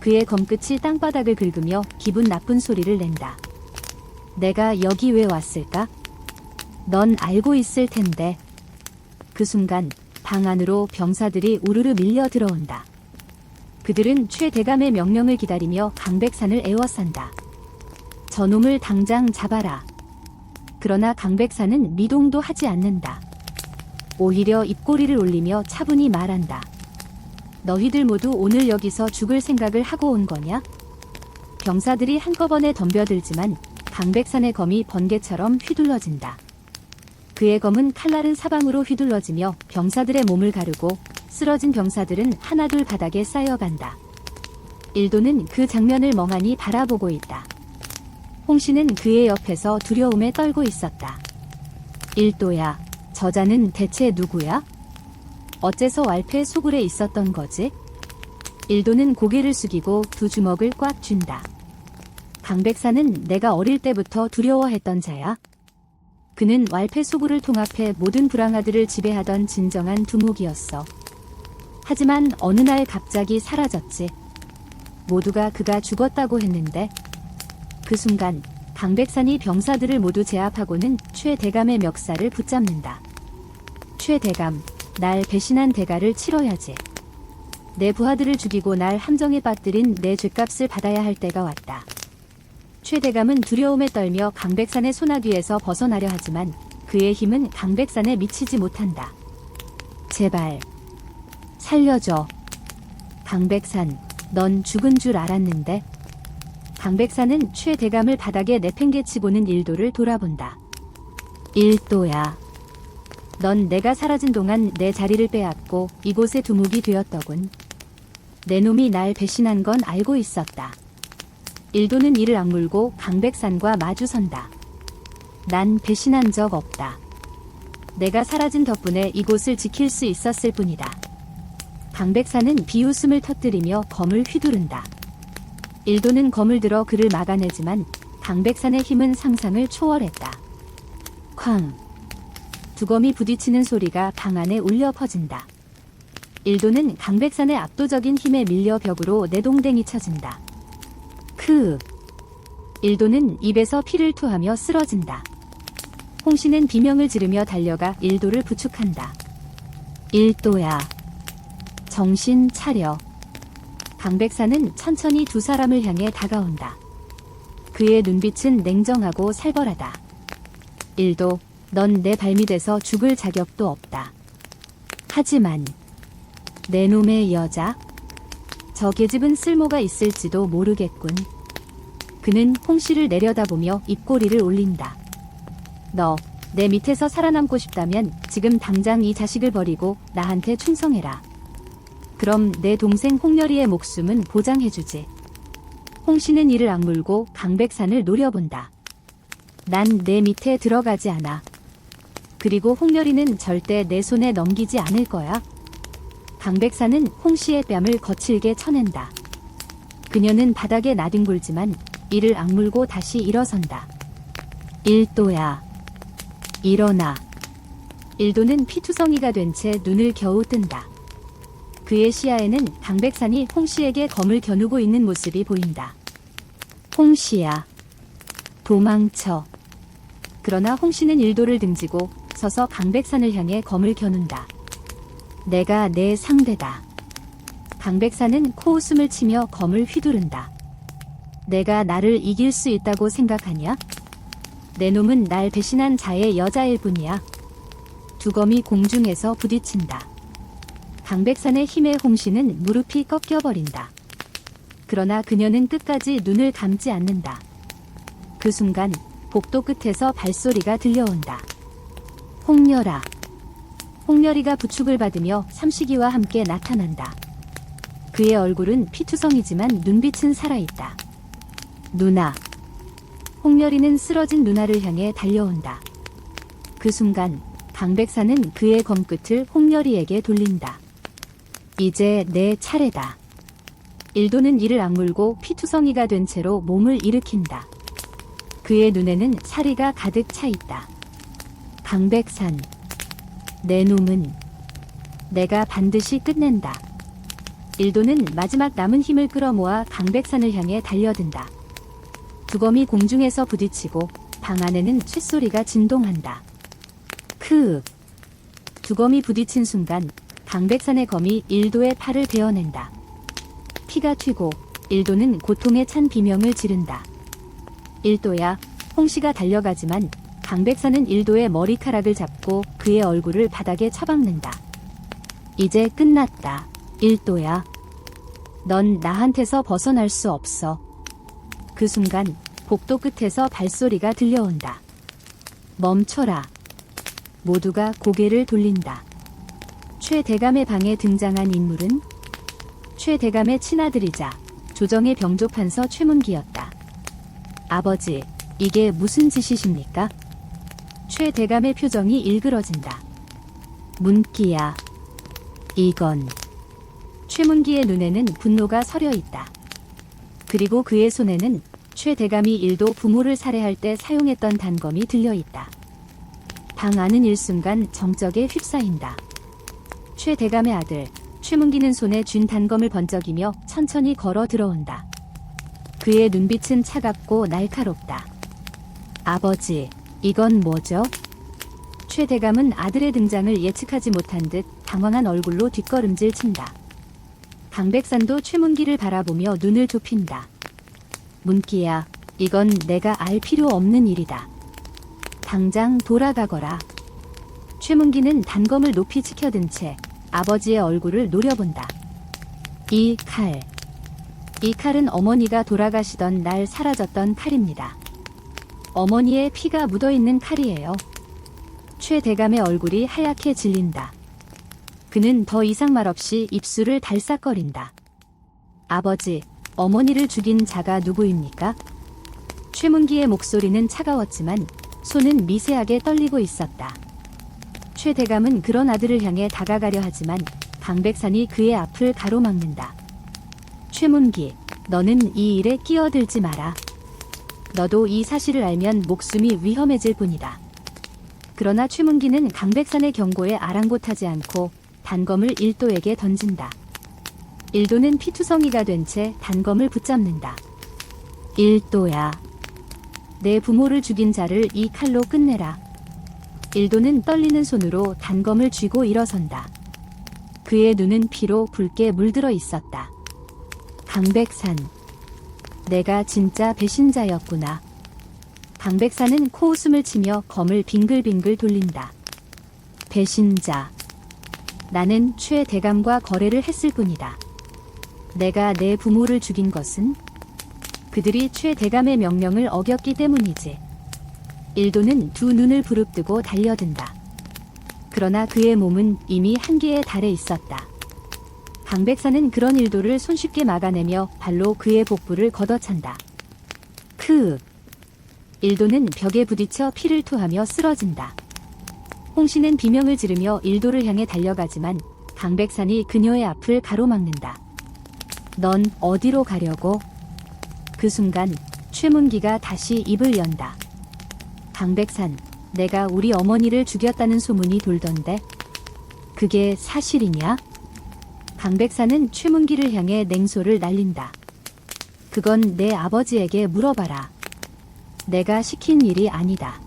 그의 검끝이 땅바닥을 긁으며 기분 나쁜 소리를 낸다. 내가 여기 왜 왔을까? 넌 알고 있을 텐데. 그 순간 방 안으로 병사들이 우르르 밀려 들어온다. 그들은 최 대감의 명령을 기다리며 강백산을 에워싼다. 저놈을 당장 잡아라. 그러나 강백산은 미동도 하지 않는다. 오히려 입꼬리를 올리며 차분히 말한다. 너희들 모두 오늘 여기서 죽을 생각을 하고 온 거냐? 병사들이 한꺼번에 덤벼들지만 강백산의 검이 번개처럼 휘둘러진다. 그의 검은 칼날은 사방으로 휘둘러지며 병사들의 몸을 가르고 쓰러진 병사들은 하나둘 바닥에 쌓여간다. 일도는 그 장면을 멍하니 바라보고 있다. 홍씨는 그의 옆에서 두려움에 떨고 있었다. 일도야, 저자는 대체 누구야? 어째서 왈패 소굴에 있었던 거지? 일도는 고개를 숙이고 두 주먹을 꽉 쥔다. 강백산은 내가 어릴 때부터 두려워했던 자야. 그는 왈패 소굴을 통합해 모든 불황아들을 지배하던 진정한 두목이었어. 하지만 어느 날 갑자기 사라졌지. 모두가 그가 죽었다고 했는데. 그 순간 강백산이 병사들을 모두 제압하고는 최 대감의 멱살을 붙잡는다. 최 대감, 날 배신한 대가를 치러야지. 내 부하들을 죽이고 날 함정에 빠뜨린 내 죗값을 받아야 할 때가 왔다. 최 대감은 두려움에 떨며 강백산의 소나귀에서 벗어나려 하지만 그의 힘은 강백산에 미치지 못한다. 제발 살려줘. 강백산, 넌 죽은 줄 알았는데. 강백산은 최 대감을 바닥에 내팽개치고는 일도를 돌아본다. 일도야, 넌 내가 사라진 동안 내 자리를 빼앗고 이곳의 두목이 되었더군. 내 놈이 날 배신한 건 알고 있었다. 일도는 이를 악물고 강백산과 마주선다. 난 배신한 적 없다. 내가 사라진 덕분에 이곳을 지킬 수 있었을 뿐이다. 강백산은 비웃음을 터뜨리며 검을 휘두른다. 일도는 검을 들어 그를 막아내지만 강백산의 힘은 상상을 초월했다. 쾅! 두 검이 부딪히는 소리가 방 안에 울려 퍼진다. 일도는 강백산의 압도적인 힘에 밀려 벽으로 내동댕이 쳐진다. 일도는 입에서 피를 토하며 쓰러진다. 홍씨는 비명을 지르며 달려가 일도를 부축한다. 일도야, 정신 차려. 강백산은 천천히 두 사람을 향해 다가온다. 그의 눈빛은 냉정하고 살벌하다. 일도, 넌 내 발밑에서 죽을 자격도 없다. 하지만 내 놈의 여자? 저 계집은 쓸모가 있을지도 모르겠군. 그는 홍씨를 내려다보며 입꼬리를 올린다. 너, 내 밑에서 살아남고 싶다면 지금 당장 이 자식을 버리고 나한테 충성해라. 그럼 내 동생 홍렬이의 목숨은 보장해주지. 홍씨는 이를 악물고 강백산을 노려본다. 난 내 밑에 들어가지 않아. 그리고 홍렬이는 절대 내 손에 넘기지 않을 거야. 강백산은 홍씨의 뺨을 거칠게 쳐낸다. 그녀는 바닥에 나뒹굴지만 이를 악물고 다시 일어선다. 일도야, 일어나. 일도는 피투성이가 된 채 눈을 겨우 뜬다. 그의 시야에는 강백산이 홍씨에게 검을 겨누고 있는 모습이 보인다. 홍씨야, 도망쳐. 그러나 홍씨는 일도를 등지고 서서 강백산을 향해 검을 겨눈다. 내가 내 상대다. 강백산은 코웃음을 치며 검을 휘두른다. 내가 나를 이길 수 있다고 생각하냐? 내 놈은 날 배신한 자의 여자일 뿐이야. 두 검이 공중에서 부딪힌다. 강백산의 힘에 홍씨는 무릎이 꺾여버린다. 그러나 그녀는 끝까지 눈을 감지 않는다. 그 순간 복도 끝에서 발소리가 들려온다. 홍렬아. 홍렬이가 부축을 받으며 삼식이와 함께 나타난다. 그의 얼굴은 피투성이지만 눈빛은 살아있다. 누나. 홍렬이는 쓰러진 누나를 향해 달려온다. 그 순간 강백산은 그의 검끝을 홍렬이에게 돌린다. 이제 내 차례다. 일도는 이를 악물고 피투성이가 된 채로 몸을 일으킨다. 그의 눈에는 사리가 가득 차 있다. 강백산. 내 놈은 내가 반드시 끝낸다. 일도는 마지막 남은 힘을 끌어모아 강백산을 향해 달려든다. 두 검이 공중에서 부딪히고 방 안에는 쇳소리가 진동한다. 크윽. 두 검이 부딪힌 순간 강백산의 검이 일도의 팔을 베어낸다. 피가 튀고 일도는 고통에 찬 비명을 지른다. 일도야. 홍씨가 달려가지만 강백산은 일도의 머리카락을 잡고 그의 얼굴을 바닥에 처박는다. 이제 끝났다. 일도야. 넌 나한테서 벗어날 수 없어. 그 순간 복도 끝에서 발소리가 들려온다. 멈춰라. 모두가 고개를 돌린다. 최 대감의 방에 등장한 인물은 최 대감의 친아들이자 조정의 병조판서 최문기였다. 아버지, 이게 무슨 짓이십니까? 최 대감의 표정이 일그러진다. 문기야. 이건. 최문기의 눈에는 분노가 서려 있다. 그리고 그의 손에는 최 대감이 일도 부모를 살해할 때 사용했던 단검이 들려 있다. 방 안은 일순간 정적에 휩싸인다. 최 대감의 아들 최문기는 손에 쥔 단검을 번쩍이며 천천히 걸어 들어온다. 그의 눈빛은 차갑고 날카롭다. 아버지, 이건 뭐죠? 최 대감은 아들의 등장을 예측하지 못한 듯 당황한 얼굴로 뒷걸음질 친다. 강백산도 최문기를 바라보며 눈을 좁힌다. 문기야, 이건 내가 알 필요 없는 일이다. 당장 돌아가거라. 최문기는 단검을 높이 치켜든 채 아버지의 얼굴을 노려본다. 이 칼은 어머니가 돌아가시던 날 사라졌던 칼입니다. 어머니의 피가 묻어있는 칼이에요. 최 대감의 얼굴이 하얗게 질린다. 그는 더 이상 말없이 입술을 달싹거린다. 아버지, 어머니를 죽인 자가 누구입니까? 최문기의 목소리는 차가웠지만 손은 미세하게 떨리고 있었다. 최 대감은 그런 아들을 향해 다가가려 하지만 강백산이 그의 앞을 가로막는다. 최문기, 너는 이 일에 끼어들지 마라. 너도 이 사실을 알면 목숨이 위험해질 뿐이다. 그러나 최문기는 강백산의 경고에 아랑곳하지 않고 단검을 일도에게 던진다. 일도는 피투성이가 된 채 단검을 붙잡는다. 일도야. 내 부모를 죽인 자를 이 칼로 끝내라. 일도는 떨리는 손으로 단검을 쥐고 일어선다. 그의 눈은 피로 붉게 물들어 있었다. 강백산. 내가 진짜 배신자였구나. 강백산은 코웃음을 치며 검을 빙글빙글 돌린다. 배신자. 나는 최 대감과 거래를 했을 뿐이다. 내가 내 부모를 죽인 것은 그들이 최 대감의 명령을 어겼기 때문이지. 일도는 두 눈을 부릅뜨고 달려든다. 그러나 그의 몸은 이미 한계에 달해 있었다. 강백산은 그런 일도를 손쉽게 막아내며 발로 그의 복부를 걷어찬다. 크윽. 일도는 벽에 부딪혀 피를 토하며 쓰러진다. 홍씨는 비명을 지르며 일도를 향해 달려가지만 강백산이 그녀의 앞을 가로막는다. 넌 어디로 가려고? 그 순간 최문기가 다시 입을 연다. 강백산, 내가 우리 어머니를 죽였다는 소문이 돌던데 그게 사실이냐? 강백사는 최문기를 향해 냉소를 날린다. 그건 내 아버지에게 물어봐라. 내가 시킨 일이 아니다.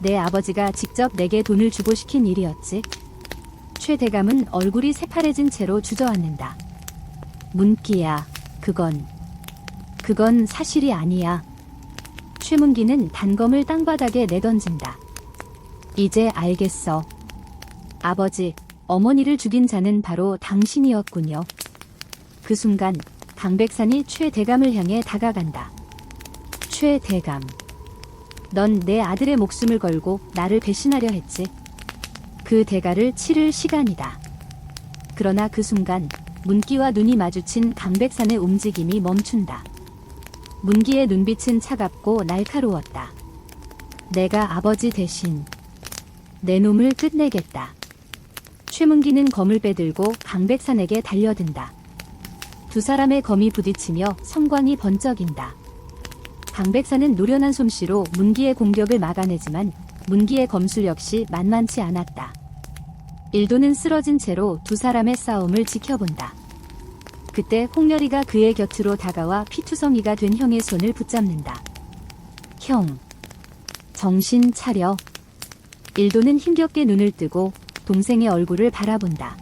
내 아버지가 직접 내게 돈을 주고 시킨 일이었지. 최 대감은 얼굴이 새파래진 채로 주저앉는다. 문기야, 그건 사실이 아니야. 최문기는 단검을 땅바닥에 내던진다. 이제 알겠어. 아버지, 어머니를 죽인 자는 바로 당신이었군요. 그 순간 강백산이 최 대감을 향해 다가간다. 최 대감, 넌 내 아들의 목숨을 걸고 나를 배신하려 했지. 그 대가를 치를 시간이다. 그러나 그 순간 문기와 눈이 마주친 강백산의 움직임이 멈춘다. 문기의 눈빛은 차갑고 날카로웠다. 내가 아버지 대신 내 놈을 끝내겠다. 최문기는 검을 빼들고 강백산에게 달려든다. 두 사람의 검이 부딪히며 성광이 번쩍인다. 강백산은 노련한 솜씨로 문기의 공격을 막아내지만 문기의 검술 역시 만만치 않았다. 일도는 쓰러진 채로 두 사람의 싸움을 지켜본다. 그때 홍렬이가 그의 곁으로 다가와 피투성이가 된 형의 손을 붙잡는다. 형, 정신 차려. 일도는 힘겹게 눈을 뜨고 동생의 얼굴을 바라본다.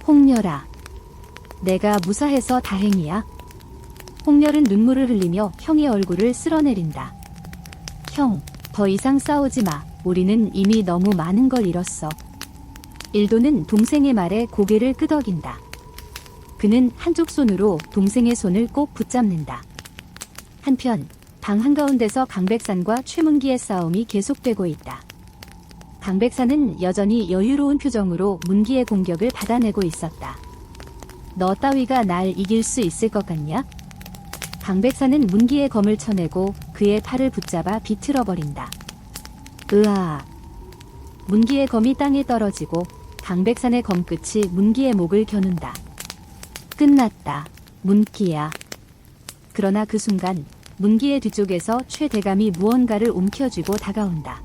홍렬아, 내가 무사해서 다행이야. 홍렬은 눈물을 흘리며 형의 얼굴을 쓸어내린다. 형, 더 이상 싸우지 마. 우리는 이미 너무 많은 걸 잃었어. 일도는 동생의 말에 고개를 끄덕인다. 그는 한쪽 손으로 동생의 손을 꼭 붙잡는다. 한편 방 한가운데서 강백산과 최문기의 싸움이 계속되고 있다. 강백산은 여전히 여유로운 표정으로 문기의 공격을 받아내고 있었다. 너 따위가 날 이길 수 있을 것 같냐? 강백산은 문기의 검을 쳐내고 그의 팔을 붙잡아 비틀어버린다. 으아! 문기의 검이 땅에 떨어지고 강백산의 검끝이 문기의 목을 겨눈다. 끝났다, 문기야. 그러나 그 순간 문기의 뒤쪽에서 최 대감이 무언가를 움켜쥐고 다가온다.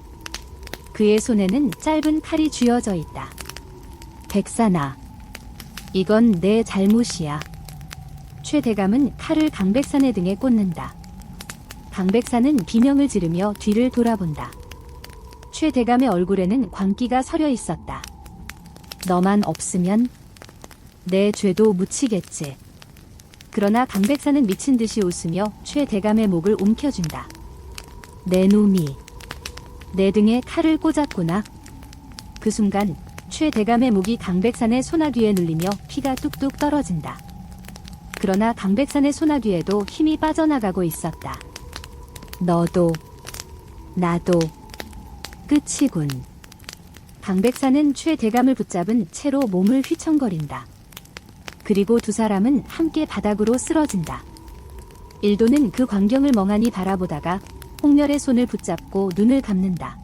그의 손에는 짧은 칼이 쥐어져 있다. 백산아, 이건 내 잘못이야. 최 대감은 칼을 강백산의 등에 꽂는다. 강백산은 비명을 지르며 뒤를 돌아본다. 최 대감의 얼굴에는 광기가 서려 있었다. 너만 없으면 내 죄도 묻히겠지. 그러나 강백산은 미친 듯이 웃으며 최 대감의 목을 움켜쥔다. 내 놈이 내 등에 칼을 꽂았구나. 그 순간 최 대감의 목이 강백산의 소나귀에 눌리며 피가 뚝뚝 떨어진다. 그러나 강백산의 소나귀에도 힘이 빠져나가고 있었다. 너도 나도 끝이군. 강백산은 최 대감을 붙잡은 채로 몸을 휘청거린다. 그리고 두 사람은 함께 바닥으로 쓰러진다. 일도는 그 광경을 멍하니 바라보다가 홍렬의 손을 붙잡고 눈을 감는다.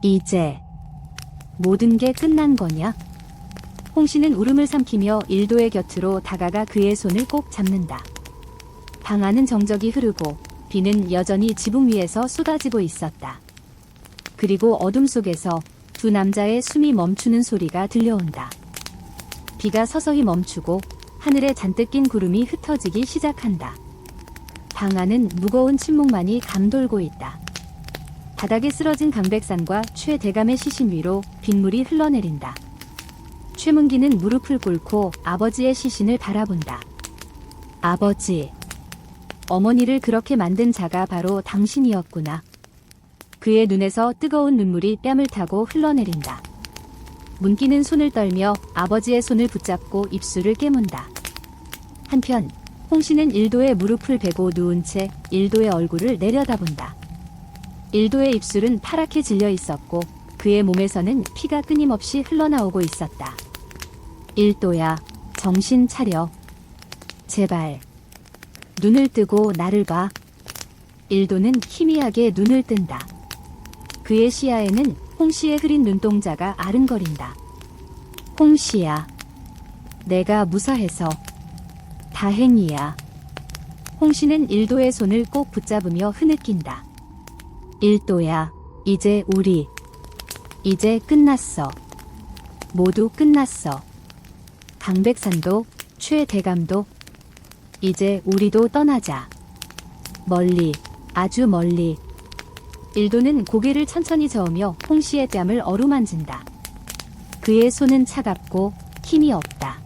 이제 모든 게 끝난 거냐? 홍씨는 울음을 삼키며 일도의 곁으로 다가가 그의 손을 꼭 잡는다. 방 안은 정적이 흐르고 비는 여전히 지붕 위에서 쏟아지고 있었다. 그리고 어둠 속에서 두 남자의 숨이 멈추는 소리가 들려온다. 비가 서서히 멈추고 하늘에 잔뜩 낀 구름이 흩어지기 시작한다. 방 안은 무거운 침묵만이 감돌고 있다. 바닥에 쓰러진 강백산과 최 대감의 시신 위로 빗물이 흘러내린다. 최문기는 무릎을 꿇고 아버지의 시신을 바라본다. 아버지, 어머니를 그렇게 만든 자가 바로 당신이었구나. 그의 눈에서 뜨거운 눈물이 뺨을 타고 흘러내린다. 문기는 손을 떨며 아버지의 손을 붙잡고 입술을 깨문다. 한편 홍씨는 일도의 무릎을 베고 누운 채 일도의 얼굴을 내려다본다. 일도의 입술은 파랗게 질려 있었고 그의 몸에서는 피가 끊임없이 흘러나오고 있었다. 일도야, 정신 차려. 제발. 눈을 뜨고 나를 봐. 일도는 희미하게 눈을 뜬다. 그의 시야에는 홍씨의 흐린 눈동자가 아른거린다. 홍씨야, 내가 무사해서 다행이야. 홍씨는 일도의 손을 꼭 붙잡으며 흐느낀다. 일도야, 이제 끝났어. 모두 끝났어. 강백산도, 최대감도, 이제 우리도 떠나자. 멀리, 아주 멀리. 일도는 고개를 천천히 저으며 홍씨의 뺨을 어루만진다. 그의 손은 차갑고 힘이 없다.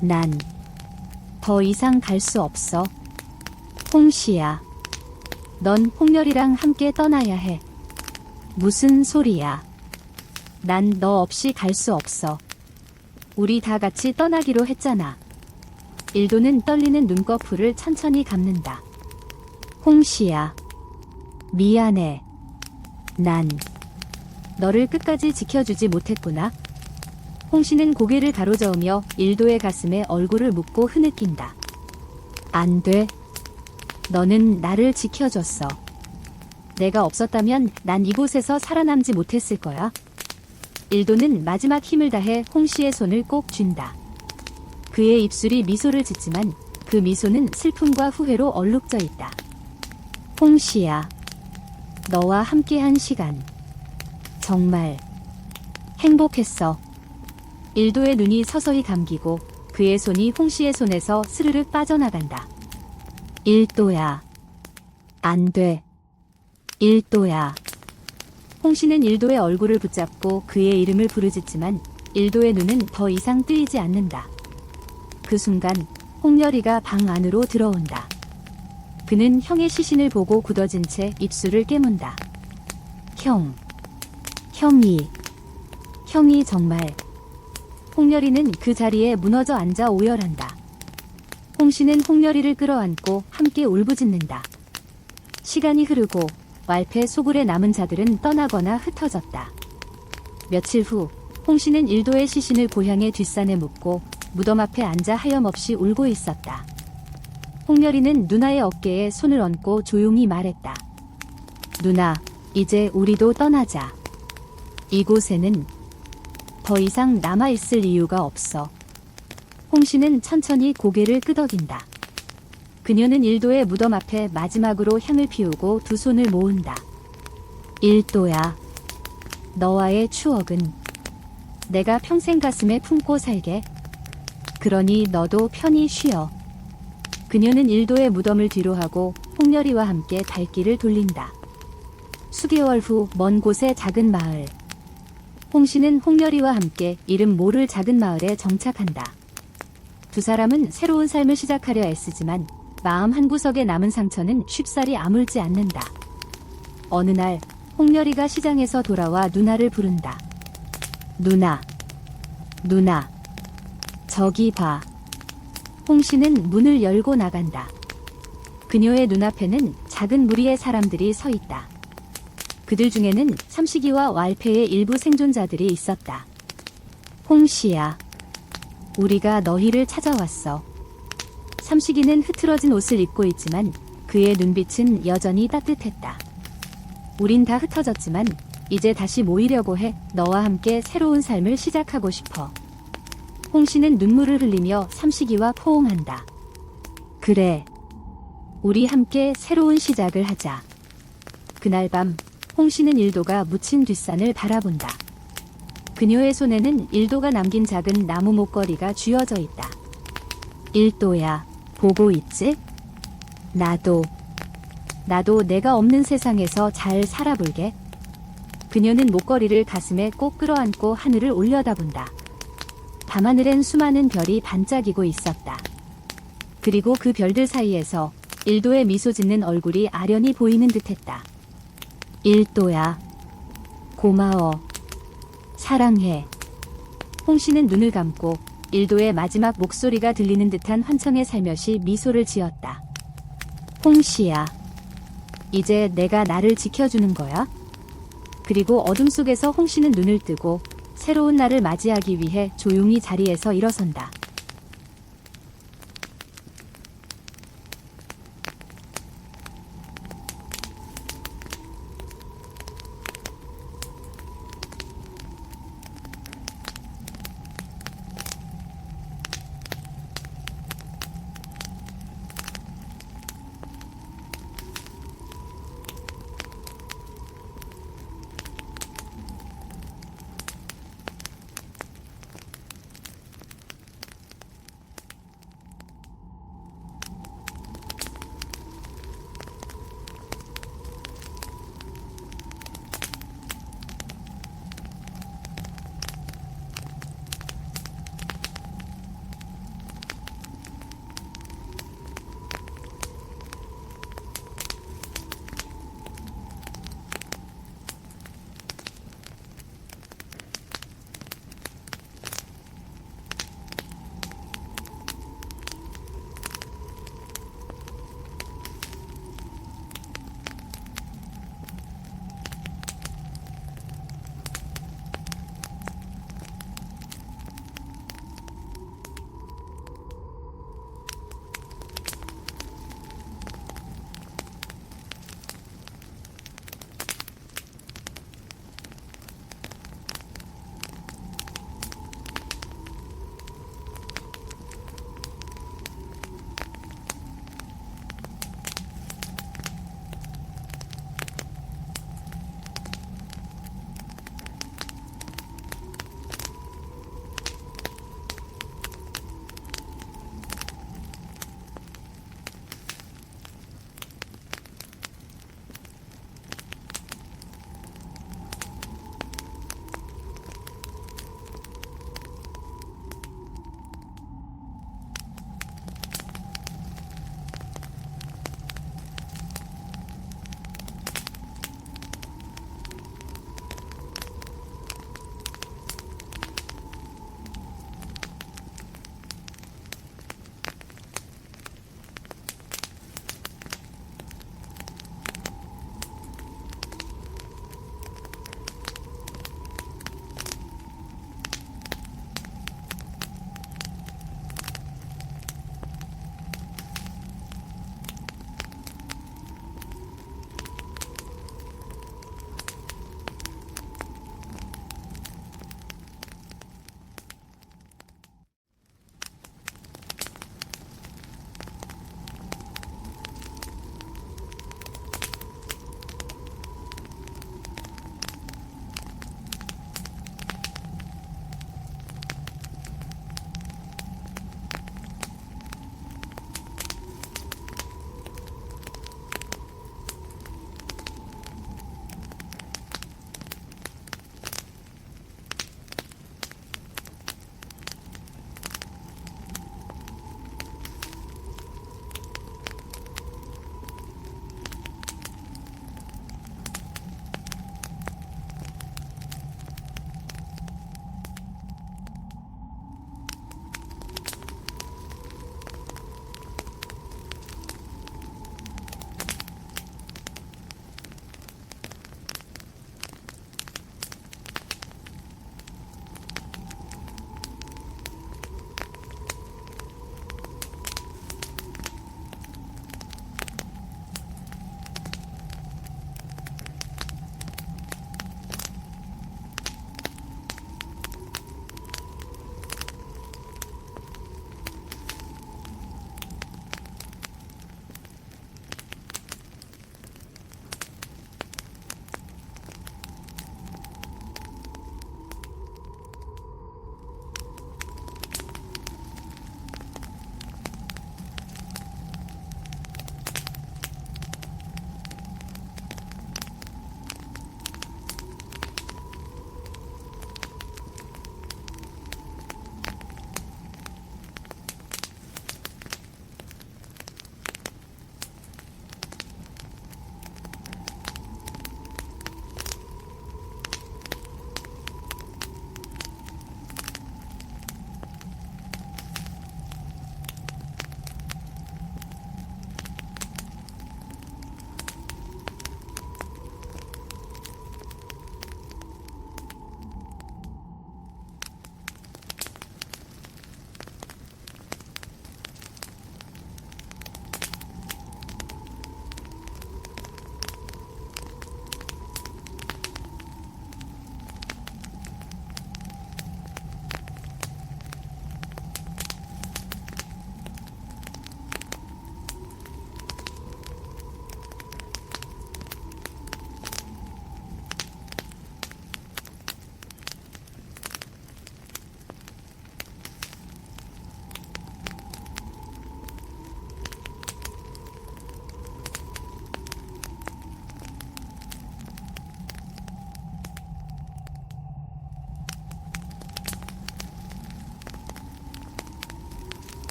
난 더 이상 갈 수 없어. 홍씨야. 넌 홍렬이랑 함께 떠나야 해. 무슨 소리야. 난 너 없이 갈 수 없어. 우리 다 같이 떠나기로 했잖아. 일도는 떨리는 눈꺼풀을 천천히 감는다. 홍씨야. 미안해. 난 너를 끝까지 지켜주지 못했구나. 홍씨는 고개를 가로저으며 일도의 가슴에 얼굴을 묻고 흐느낀다. 안 돼. 너는 나를 지켜줬어. 내가 없었다면 난 이곳에서 살아남지 못했을 거야. 일도는 마지막 힘을 다해 홍씨의 손을 꼭 쥔다. 그의 입술이 미소를 짓지만 그 미소는 슬픔과 후회로 얼룩져 있다. 홍씨야. 너와 함께한 시간 정말 행복했어. 일도의 눈이 서서히 감기고 그의 손이 홍씨의 손에서 스르륵 빠져나간다. 일도야. 안 돼. 일도야. 홍씨는 일도의 얼굴을 붙잡고 그의 이름을 부르짖지만 일도의 눈은 더 이상 뜨이지 않는다. 그 순간 홍렬이가 방 안으로 들어온다. 그는 형의 시신을 보고 굳어진 채 입술을 깨문다. 형이 정말. 홍렬이는 그 자리에 무너져 앉아 오열한다. 홍씨는 홍렬이를 끌어안고 함께 울부짖는다. 시간이 흐르고 왈패 소굴에 남은 자들은 떠나거나 흩어졌다. 며칠 후 홍씨는 일도의 시신을 고향의 뒷산에 묻고 무덤 앞에 앉아 하염없이 울고 있었다. 홍렬이는 누나의 어깨에 손을 얹고 조용히 말했다. 누나, 이제 우리도 떠나자. 이곳에는 더 이상 남아있을 이유가 없어. 홍씨는 천천히 고개를 끄덕인다. 그녀는 일도의 무덤 앞에 마지막으로 향을 피우고 두 손을 모은다. 일도야. 너와의 추억은 내가 평생 가슴에 품고 살게. 그러니 너도 편히 쉬어. 그녀는 일도의 무덤을 뒤로하고 홍렬이와 함께 발길을 돌린다. 수개월 후 먼 곳의 작은 마을. 홍씨는 홍렬이와 함께 이름 모를 작은 마을에 정착한다. 두 사람은 새로운 삶을 시작하려 애쓰지만 마음 한구석에 남은 상처는 쉽사리 아물지 않는다. 어느 날 홍렬이가 시장에서 돌아와 누나를 부른다. 누나. 저기 봐. 홍씨는 문을 열고 나간다. 그녀의 눈앞에는 작은 무리의 사람들이 서 있다. 그들 중에는 삼식이와 왈패의 일부 생존자들이 있었다. 홍씨야. 우리가 너희를 찾아왔어. 삼식이는 흐트러진 옷을 입고 있지만 그의 눈빛은 여전히 따뜻했다. 우린 다 흩어졌지만 이제 다시 모이려고 해. 너와 함께 새로운 삶을 시작하고 싶어. 홍씨는 눈물을 흘리며 삼식이와 포옹한다. 그래. 우리 함께 새로운 시작을 하자. 그날 밤 홍씨는 일도가 묻힌 뒷산을 바라본다. 그녀의 손에는 일도가 남긴 작은 나무 목걸이가 쥐어져 있다. 일도야, 보고 있지? 나도 내가 없는 세상에서 잘 살아볼게. 그녀는 목걸이를 가슴에 꼭 끌어안고 하늘을 올려다본다. 밤하늘엔 수많은 별이 반짝이고 있었다. 그리고 그 별들 사이에서 일도의 미소 짓는 얼굴이 아련히 보이는 듯했다. 일도야, 고마워. 사랑해. 홍씨는 눈을 감고 일도의 마지막 목소리가 들리는 듯한 환청에 살며시 미소를 지었다. 홍씨야, 이제 내가 나를 지켜주는 거야? 그리고 어둠 속에서 홍씨는 눈을 뜨고 새로운 날을 맞이하기 위해 조용히 자리에서 일어선다.